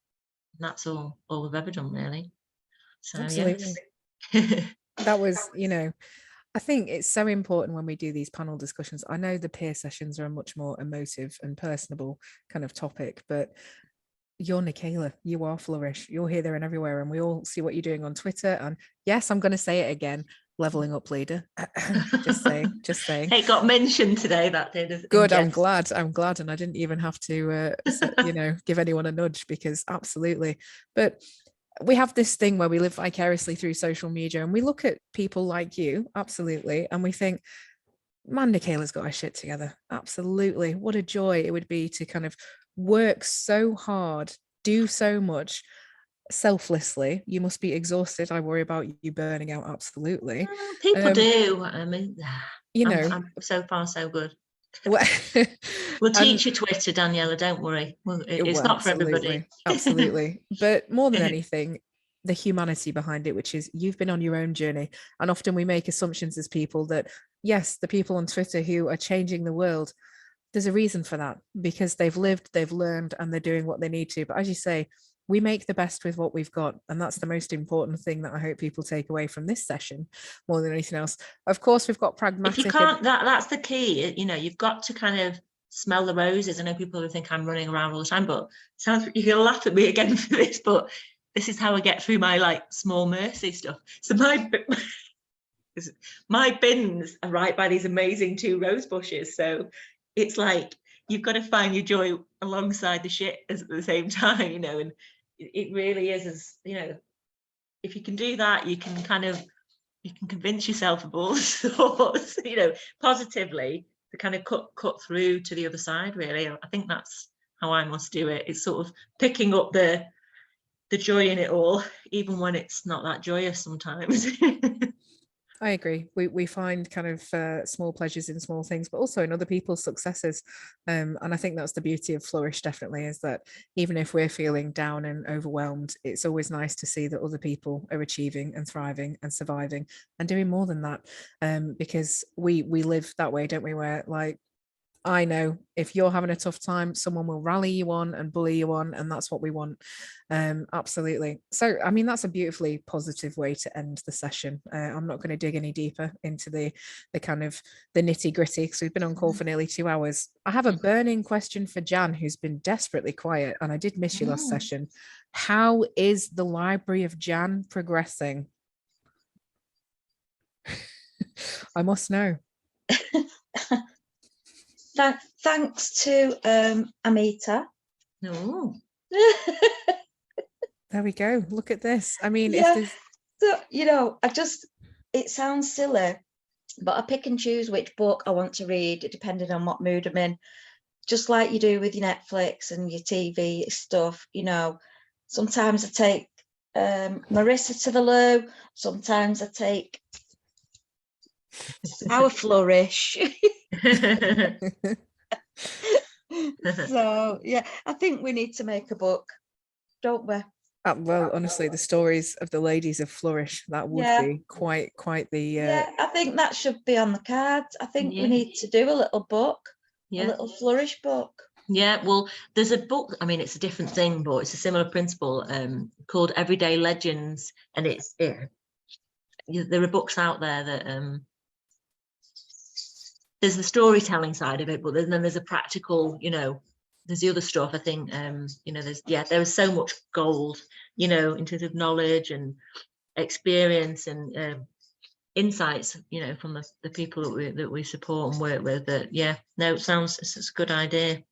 that's all we've ever done, really. So Absolutely. yes. That was, you know, I think it's so important when we do these panel discussions. I know the peer sessions are a much more emotive and personable kind of topic, but you're Nicola, you are Flourish, you're here, there and everywhere, and we all see what you're doing on Twitter. And yes, I'm going to say it again, leveling up leader. just saying. It got mentioned today, that did. Good, I'm glad, and I didn't even have to you know, give anyone a nudge, because absolutely. But we have this thing where we live vicariously through social media, and we look at people like you, absolutely, and we think, man, Nicola's got her shit together. Absolutely. What a joy it would be to kind of work so hard, do so much selflessly. You must be exhausted. I worry about you burning out. Absolutely. People do. I mean, you know, I'm so far so good. Well, we'll teach you Twitter, Daniela, don't worry. It's not for everybody. Absolutely. But more than anything, the humanity behind it, which is you've been on your own journey. And often we make assumptions as people that, yes, the people on Twitter who are changing the world, there's a reason for that, because they've lived, they've learned, and they're doing what they need to. But as you say, we make the best with what we've got. And that's the most important thing that I hope people take away from this session more than anything else. Of course, we've got pragmatic. If you can't, that's the key. You know, you've got to kind of smell the roses. I know people who think I'm running around all the time, but sounds, you're gonna laugh at me again for this, but this is how I get through my like small mercy stuff. So my bins are right by these amazing 2 rose bushes. So it's like you've got to find your joy alongside the shit at the same time, you know, and it really is, as you know, if you can do that, you can convince yourself of all sorts, you know, positively, to kind of cut through to the other side, really. I think that's how I must do it. It's sort of picking up the joy in it all, even when it's not that joyous sometimes. I agree. We find kind of small pleasures in small things, but also in other people's successes. And I think that's the beauty of Flourish, definitely, is that even if we're feeling down and overwhelmed, it's always nice to see that other people are achieving and thriving and surviving and doing more than that. Because we live that way, don't we? Where like, I know if you're having a tough time, someone will rally you on and bully you on, and that's what we want. Absolutely. So, I mean, that's a beautifully positive way to end the session. I'm not going to dig any deeper into the kind of the nitty gritty, because we've been on call for nearly 2 hours. I have a burning question for Jan, who's been desperately quiet, and I did miss you last session. How is the Library of Jan progressing? I must know. Thanks to Amita. No. There we go. Look at this. I mean, Yeah. if there's... So, you know, it sounds silly, but I pick and choose which book I want to read, depending on what mood I'm in. Just like you do with your Netflix and your TV stuff, you know, sometimes I take Marissa to the loo, sometimes I take Our flourish. So yeah, I think we need to make a book, don't we? Well, honestly, the stories of the ladies of Flourish, that would Yeah. be quite the Yeah, I think that should be on the cards. I think Yeah. we need to do a little book, a Yeah. little flourish book. Yeah, well, there's a book, I mean, it's a different thing, but it's a similar principle, called Everyday Legends. And there are books out there that there's the storytelling side of it, but then there's a practical, there's the other stuff. I think, there is so much gold, in terms of knowledge and experience and insights, from the people that we support and work with. That it sounds, it's a good idea.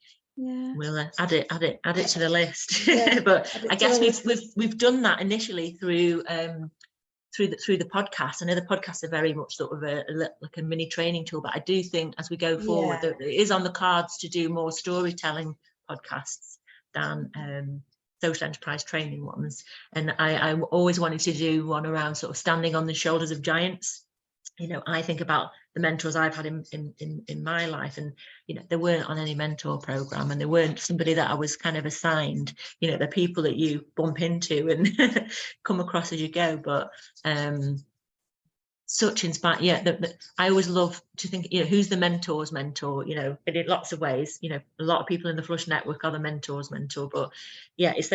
Yeah, We'll add it to the list. Yeah, But add it I to guess the we've done that initially through the podcast. I know the podcasts are very much sort of like a mini training tool, but I do think as we go forward, Yeah. that it is on the cards to do more storytelling podcasts than social enterprise training ones. And I always wanted to do one around sort of standing on the shoulders of giants. I think about the mentors I've had in my life, and they weren't on any mentor program, and they weren't somebody that I was kind of assigned. The people that you bump into and come across as you go. But such inspired. I always love to think, who's the mentor's mentor, in lots of ways. A lot of people in the Flush network are the mentor's mentor, but it's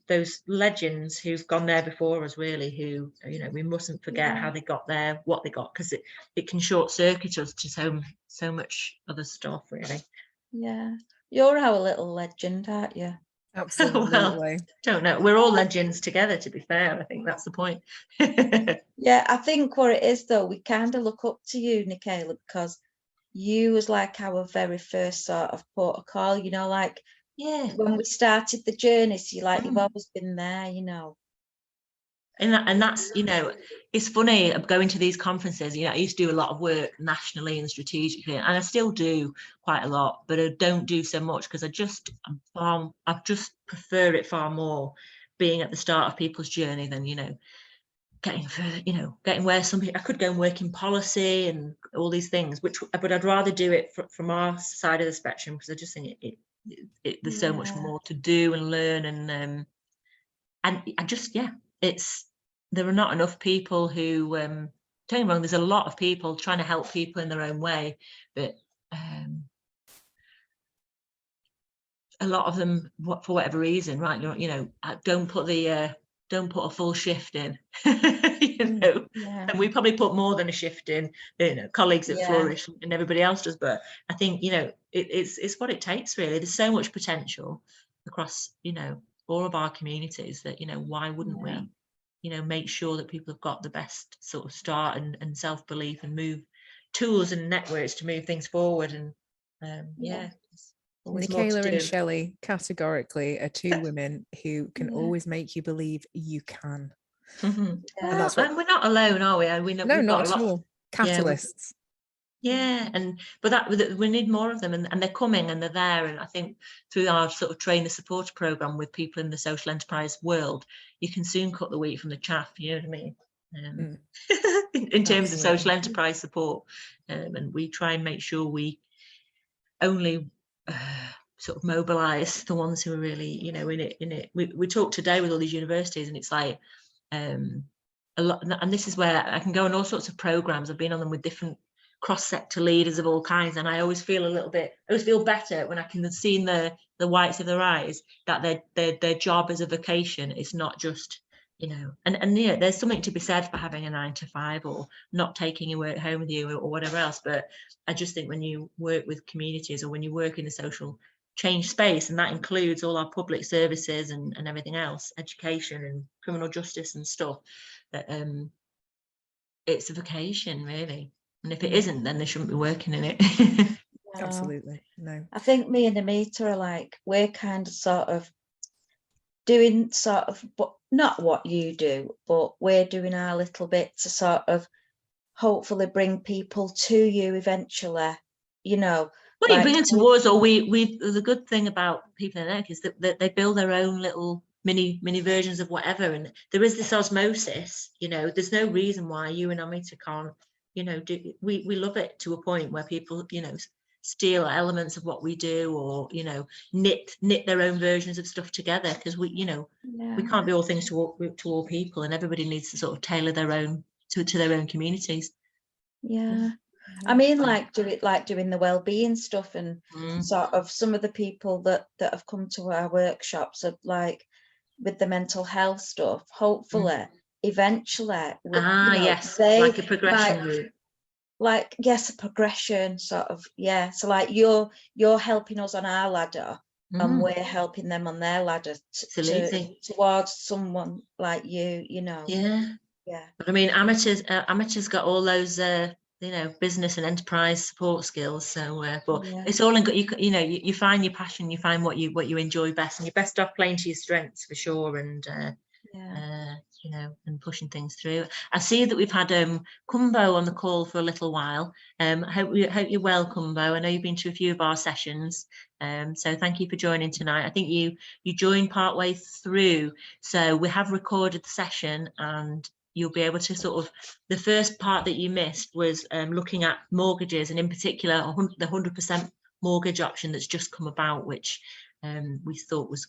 those legends who've gone there before us, really, who, we mustn't forget how they got there, what they got, because it can short circuit us to so much other stuff, really. Yeah, you're our little legend, aren't you? absolutely. Well, don't know, we're all legends together, to be fair. I think that's the point. Yeah, I think what it is, though, we kind of look up to you, Nicola, because you was like our very first sort of port of call, like when we started the journey. So you've always been there, And that's, it's funny going to these conferences. I used to do a lot of work nationally and strategically, and I still do quite a lot, but I don't do so much because I just prefer it far more being at the start of people's journey than, getting further, getting where I could go and work in policy and all these things, but I'd rather do it from our side of the spectrum, because I just think there's so much more to do and learn, and I just, there are not enough people who, don't get me wrong, there's a lot of people trying to help people in their own way, but a lot of them, for whatever reason, right, don't put a full shift in. And we probably put more than a shift in, colleagues at Flourish and everybody else does, but I think, it's what it takes, really. There's so much potential across, all of our communities that, why wouldn't we, make sure that people have got the best sort of start and self-belief and move tools and networks to move things forward. And Nicola and Shelley categorically are two women who can always make you believe you can. And we're not alone, are we? No, not at all. Catalysts. But we need more of them, and they're coming and they're there. And I think through our sort of train the supporter program with people in the social enterprise world, you can soon cut the wheat from the chaff. You know what I mean? In terms of social enterprise support, and we try and make sure we only sort of mobilize the ones who are really, in it. We talked today with all these universities, and it's like a lot. And this is where I can go on all sorts of programs. I've been on them with different cross-sector leaders of all kinds, and I always feel better when I can see in the whites of their eyes that their job as a vocation is not just, and there's something to be said for having a 9-to-5 or not taking your work home with you or whatever else. But I just think when you work with communities, or when you work in the social change space, and that includes all our public services and everything else, education and criminal justice and stuff, that it's a vocation, really. And if it isn't, then they shouldn't be working in it. Absolutely. No. I think me and Amita are like, we're kind of sort of doing but not what you do, but we're doing our little bit to sort of hopefully bring people to you eventually, Well, you bring them towards, or the good thing about people in Eric is that they build their own little mini versions of whatever, and there is this osmosis. There's no reason why you and Amita can't, you know, we love it to a point where people, you know, steal elements of what we do, or, you know, knit their own versions of stuff together, because we, you know, we can't be all things to all people, and everybody needs to sort of tailor their own to their own communities. Yeah. I mean, like doing the well-being stuff, and sort of some of the people that have come to our workshops are like with the mental health stuff, hopefully eventually Yes, they like a progression route. Like, yes, a progression sort of, yeah. So like you're helping us on our ladder, and we're helping them on their ladder towards someone like you know. Yeah. But I mean, amateurs got all those you know, business and enterprise support skills. So but it's all in good. You know, you find your passion, you find what you enjoy best, and you're best off playing to your strengths for sure. And you know, and pushing things through. I see that we've had Cumbo on the call for a little while. Hope you're well, Cumbo. I know you've been to a few of our sessions, so thank you for joining tonight. I think you joined partway through, so we have recorded the session, and you'll be able to sort of, the first part that you missed was looking at mortgages, and in particular the 100% mortgage option that's just come about, which we thought was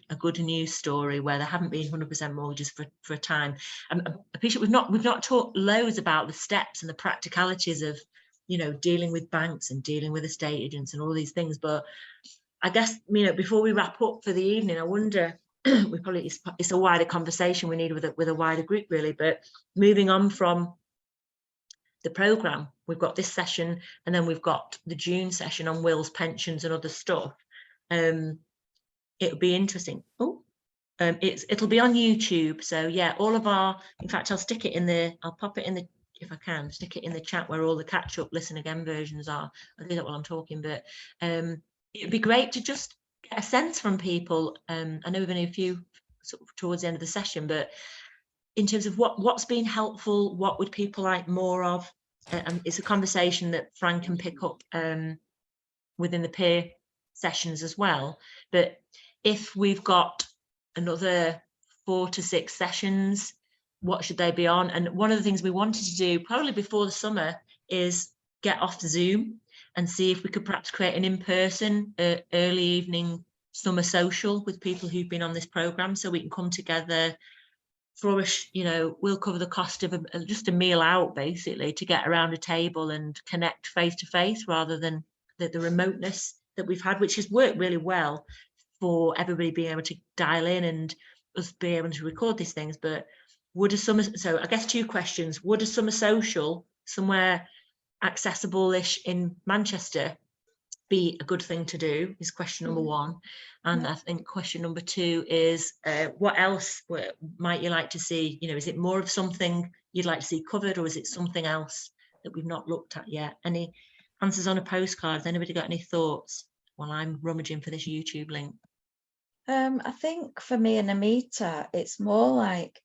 a good news story, where there haven't been 100% mortgages for a time. I appreciate we've not talked loads about the steps and the practicalities of, you know, dealing with banks and dealing with estate agents and all these things, but I guess, you know, before we wrap up for the evening, I wonder, it's a wider conversation we need with a wider group really, but moving on from the programme, we've got this session, and then we've got the June session on wills, pensions and other stuff. It'll be interesting. It'll be on YouTube. So yeah, all of our, in fact, I'll pop it in the, if I can, stick it in the chat where all the catch up, listen again versions are. I'll do that while I'm talking, but it'd be great to just get a sense from people. I know we've only a few sort of towards the end of the session, but in terms of what's been helpful, what would people like more of? It's a conversation that Frank can pick up within the peer sessions as well. But if we've got another 4 to 6 sessions, what should they be on? And one of the things we wanted to do probably before the summer is get off the Zoom and see if we could perhaps create an in-person early evening summer social with people who've been on this program, so we can come together, flourish, you know, we'll cover the cost of just a meal out basically, to get around a table and connect face to face, rather than the remoteness that we've had, which has worked really well for everybody being able to dial in and us be able to record these things. But would a summer, so I guess 2 questions, would a summer social somewhere accessible-ish in Manchester be a good thing to do, is question number 1. And I think question number 2 is what else might you like to see? You know, is it more of something you'd like to see covered, or is it something else that we've not looked at yet? Any answers on a postcard? Has anybody got any thoughts while I'm rummaging for this YouTube link? I think for me and Amita, it's more like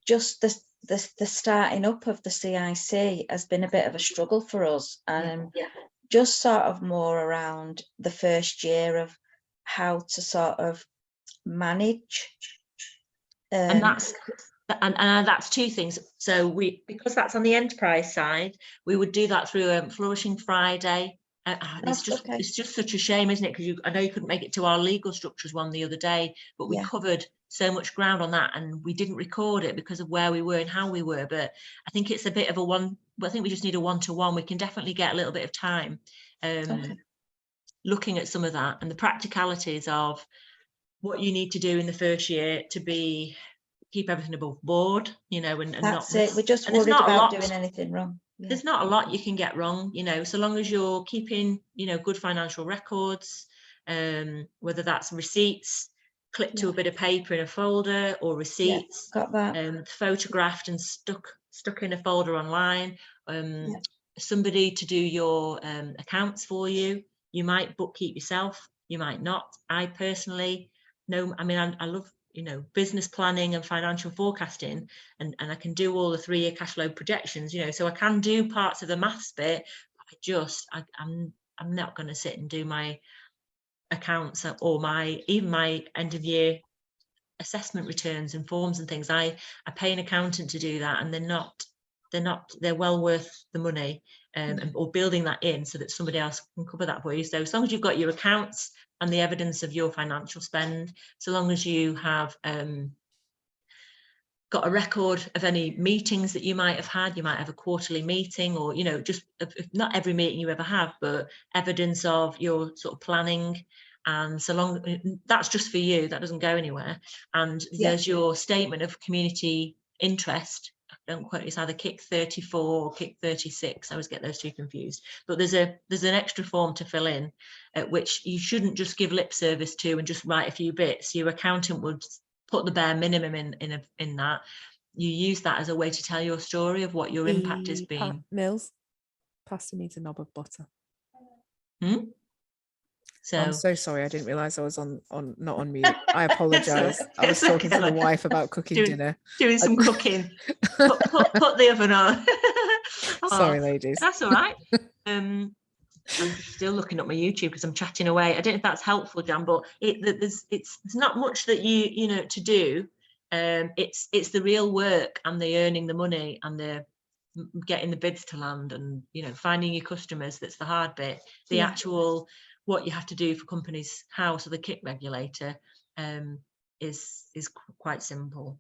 just the starting up of the CIC has been a bit of a struggle for us. Just sort of more around the first year of how to sort of manage. And that's 2 things. So because that's on the enterprise side, we would do that through Flourishing Friday. It's just such a shame, isn't it? Because I know you couldn't make it to our legal structures one the other day, but we covered so much ground on that, and we didn't record it because of where we were and how we were. But I think it's a bit of a one. But I think we just need a 1-to-1. We can definitely get a little bit of time looking at some of that and the practicalities of what you need to do in the first year to keep everything above board, you know, and that's not, it. We're just worried about doing anything wrong. There's not a lot you can get wrong, you know, so long as you're keeping, you know, good financial records, whether that's receipts clipped to a bit of paper in a folder, or receipts got that photographed and stuck in a folder online. Somebody to do your accounts for you. You might bookkeep yourself, you might not. I personally know, I mean, I love, you know, business planning and financial forecasting, and I can do all the 3-year cash flow projections, you know, so I can do parts of the maths bit, but I'm not going to sit and do my accounts or even my end of year assessment returns and forms and things. I pay an accountant to do that, and they're not they're well worth the money, or building that in so that somebody else can cover that for you. So as long as you've got your accounts and the evidence of your financial spend, so long as you have got a record of any meetings that you might have a quarterly meeting, or, you know, just not every meeting you ever have, but evidence of your sort of planning. And so long, that's just for you, that doesn't go anywhere. And there's your statement of community interest. Don't quote, it's either KIC 34 or KIC 36. I always get those two confused. But there's an extra form to fill in, which you shouldn't just give lip service to and just write a few bits. Your accountant would put the bare minimum in that. You use that as a way to tell your story of what your impact has been. Mills, pasta needs a knob of butter. So I'm so sorry, I didn't realise I was on not on mute. I apologise. I was talking to the wife about cooking dinner. Doing some cooking. put the oven on. Sorry, ladies. That's all right. I'm still looking at my YouTube because I'm chatting away. I don't know if that's helpful, Jan, but it's not much that you know to do. It's the real work and the earning the money and the getting the bids to land and, you know, finding your customers. That's the hard bit. The actual what you have to do for Companies House or the KIC regulator is quite simple.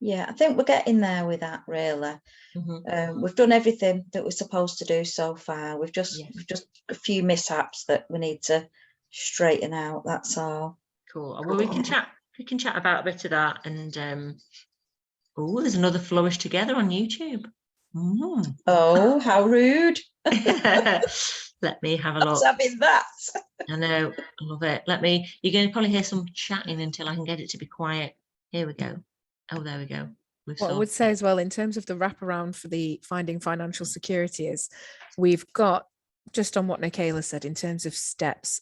Yeah, I think we're getting there with that, really. We've done everything that we're supposed to do so far. We've just a few mishaps that we need to straighten out. That's all. Cool. Well, we can chat about a bit of that. And oh, there's another Flourish Together on YouTube. Oh, how rude. Let me have a look. What's having that? I know, I love it. You're going to probably hear some chatting until I can get it to be quiet. Here we go. Oh, there we go. What I would say as well, in terms of the wraparound for the finding financial security, is we've got, just on what Nicola said, in terms of steps,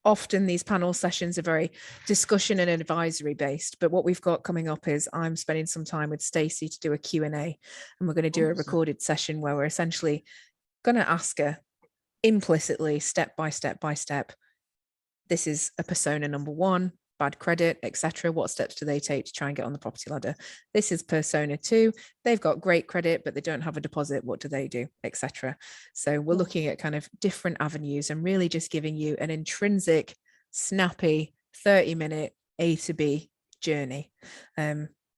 often these panel sessions are very discussion and advisory based, but what we've got coming up is I'm spending some time with Stacey to do a Q&A, and we're going to do a recorded session where we're essentially going to ask her implicitly, step by step, this is a persona number 1, bad credit, etc. What steps do they take to try and get on the property ladder? This is persona 2. They've got great credit, but they don't have a deposit. What do they do, etc. So we're looking at kind of different avenues and really just giving you an intrinsic, snappy 30-minute A to B journey,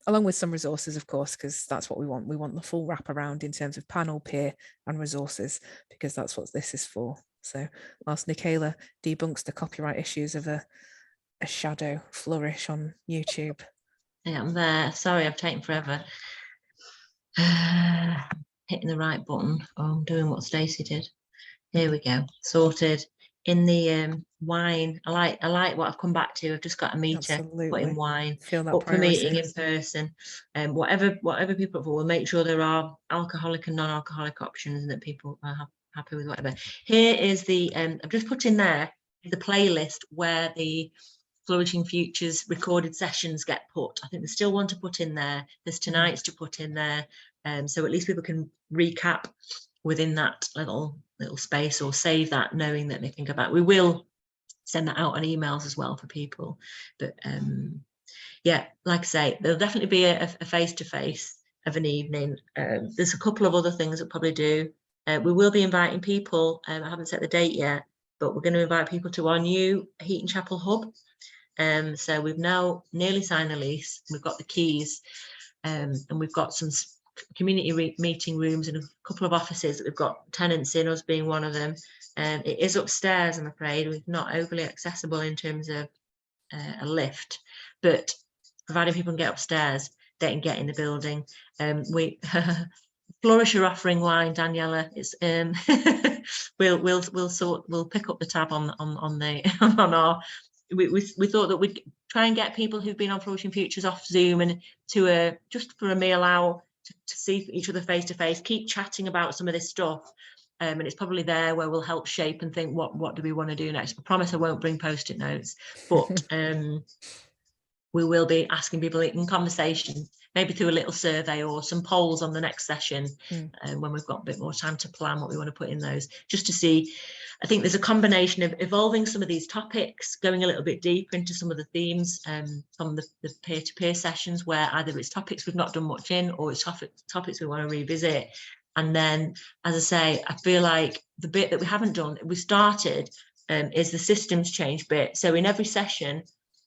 along with some resources, of course, because that's what we want. We want the full wraparound in terms of panel, peer, and resources, because that's what this is for. So whilst Nicola debunks the copyright issues of a shadow flourish on YouTube. Yeah, I'm there. Sorry, I've taken forever. Hitting the right button. Oh, I'm doing what Stacey did. Here we go. Sorted. In the wine, I like what I've come back to. I've just got a meter. Absolutely. Put in wine. Feel that up for meeting priority. in person. Whatever people will make sure there are alcoholic and non-alcoholic options and that people are happy with whatever. Here is the I've just put in there the playlist where the Flourishing Futures recorded sessions get put. I think there's still one to put in there. There's tonight's to put in there. So at least people can recap within that little space, or save that knowing that they can go back. We will send that out on emails as well for people. But yeah, like I say, there'll definitely be a face-to-face of an evening. There's a couple of other things that probably do. We will be inviting people. I haven't set the date yet, but we're going to invite people to our new Heaton Chapel hub. So we've now nearly signed a lease. We've got the keys, and we've got some community meeting rooms and a couple of offices that we've got tenants in, us being one of them. It is upstairs, I'm afraid. We're not overly accessible in terms of a lift, but providing people can get upstairs, they can get in the building. We Flourish are offering wine, Daniela. It's we'll pick up the tab on our. We thought that we'd try and get people who've been on Flourishing Futures off Zoom and to just for a meal out to see each other face to face, keep chatting about some of this stuff. And it's probably there where we'll help shape and think what do we want to do next. I promise I won't bring post-it notes, but we will be asking people in conversation maybe through a little survey or some polls on the next session, when we've got a bit more time to plan what we want to put in those, just to see. I think there's a combination of evolving some of these topics, going a little bit deeper into some of the themes from the peer-to-peer sessions, where either it's topics we've not done much in, or it's topics we want to revisit. And then, as I say, I feel like the bit that we haven't done, we started, is the systems change bit. So in every session,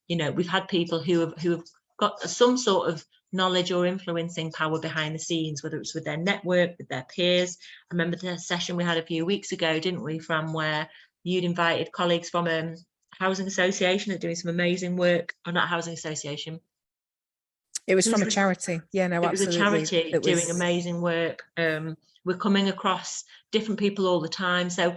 you know, we've had people who have got some sort of knowledge or influencing power behind the scenes, whether it's with their network, with their peers. I remember the session we had a few weeks ago, didn't we, Fran, where you'd invited colleagues from a housing association that are doing some amazing work, or not housing association. It was from a charity. Yeah, no, it absolutely. It was a charity doing amazing work. We're coming across different people all the time. So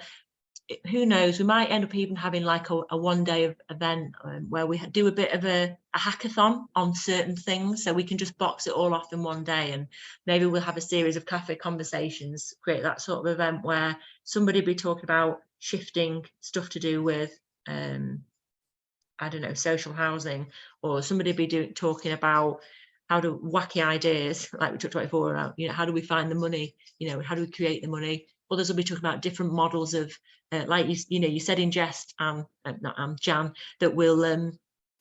who knows, we might end up even having like a one-day event where we do a bit of a hackathon on certain things, so we can just box it all off in one day, and maybe we'll have a series of cafe conversations, create that sort of event where somebody be talking about shifting stuff to do with I don't know, social housing, or somebody be talking about how to wacky ideas, like we talked about before, around, you know, how do we find the money, you know, how do we create the money. Others will be talking about different models of like you know, you said in jest, Jan, that we'll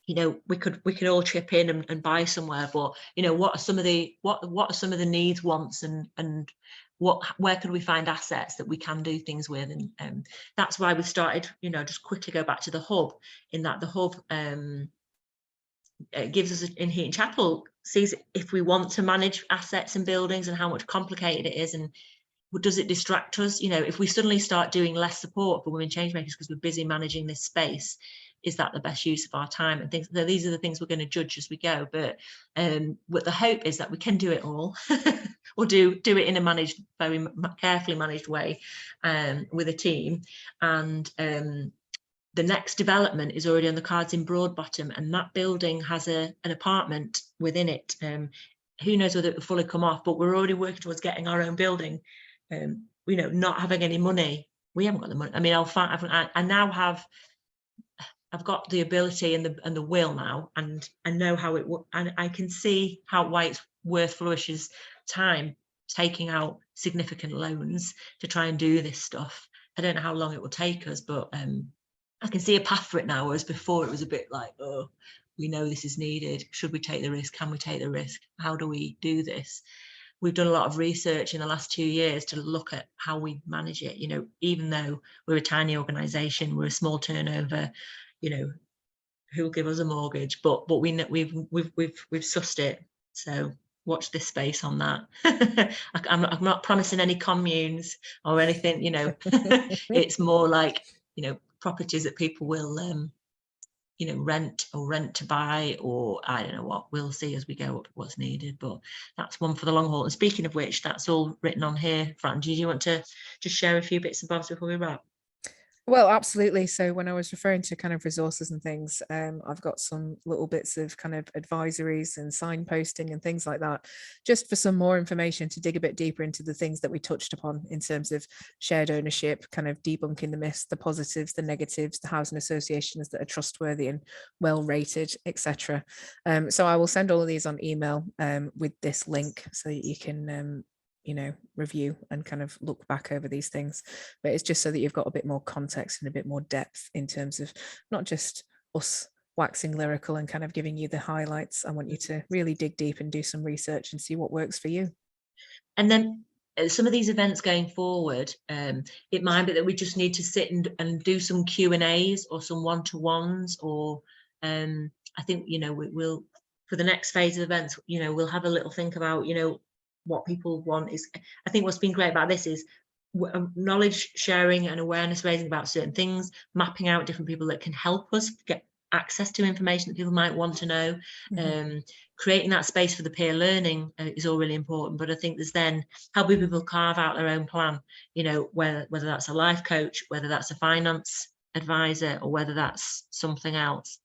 you know, we could all chip in and buy somewhere, but you know, what are some of the needs, wants, and where could we find assets that we can do things with. And that's why we started, you know, just quickly go back to the hub, in that the hub it gives us, in Heaton Chapel, sees if we want to manage assets and buildings and how much complicated it is, and does it distract us? You know, if we suddenly start doing less support for women change makers because we're busy managing this space, is that the best use of our time? And things. So these are the things we're going to judge as we go. But what the hope is that we can do it all, or do it in a managed, very carefully managed way, with a team. And the next development is already on the cards in Broadbottom, and that building has an apartment within it. Who knows whether it will fully come off, but we're already working towards getting our own building. You know, not having any money, we haven't got the money. I mean, I now have, I've got the ability and the will now, and I know how it, and I can see why it's worth Flourish's time taking out significant loans to try and do this stuff. I don't know how long it will take us, but I can see a path for it now, whereas before it was a bit like, oh, we know this is needed. Should we take the risk? Can we take the risk? How do we do this? We've done a lot of research in the last 2 years to look at how we manage it. You know, even though we're a tiny organisation, we're a small turnover, you know, who will give us a mortgage? But we know we've sussed it. So watch this space on that. I'm not promising any communes or anything, you know. It's more like, you know, properties that people will you know, rent to buy, or I don't know what. We'll see as we go what's needed, but that's one for the long haul. And speaking of which, that's all written on here. Fran, do you want to just share a few bits and bobs before we wrap? Well, absolutely. So when I was referring to kind of resources and things, I've got some little bits of kind of advisories and signposting and things like that, just for some more information to dig a bit deeper into the things that we touched upon in terms of shared ownership, kind of debunking the myths, the positives, the negatives, the housing associations that are trustworthy and well rated, etc. So I will send all of these on email with this link so that you can you know, review and kind of look back over these things. But it's just so that you've got a bit more context and a bit more depth in terms of not just us waxing lyrical and kind of giving you the highlights. I want you to really dig deep and do some research and see what works for you. And then some of these events going forward, it might be that we just need to sit and do some Q&As or some one-to-ones, or I think, you know, we'll, for the next phase of events, you know, we'll have a little think about, you know, what people want. Is, I think what's been great about this is knowledge sharing and awareness raising about certain things, mapping out different people that can help us get access to information that people might want to know. Creating that space for the peer learning is all really important. But I think there's then helping people carve out their own plan, you know, whether that's a life coach, whether that's a finance advisor, or whether that's something else.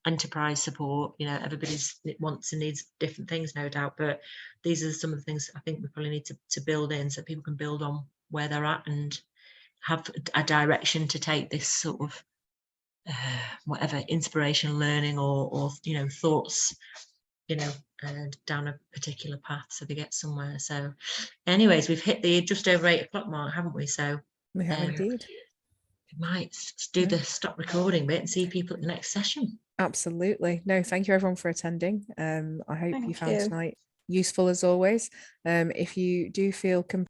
Enterprise support, you know, everybody wants and needs different things, no doubt, but these are some of the things I think we probably need to build in, so people can build on where they're at and have a direction to take this sort of whatever inspiration, learning, or you know, thoughts, you know, down a particular path so they get somewhere. So anyways, we've hit the just over 8 o'clock mark, haven't we? So We have indeed. we might do Yeah. the stop recording bit and see people at the next session. Absolutely. No, thank you everyone for attending. I hope you Thank found you. tonight useful as always. If you do feel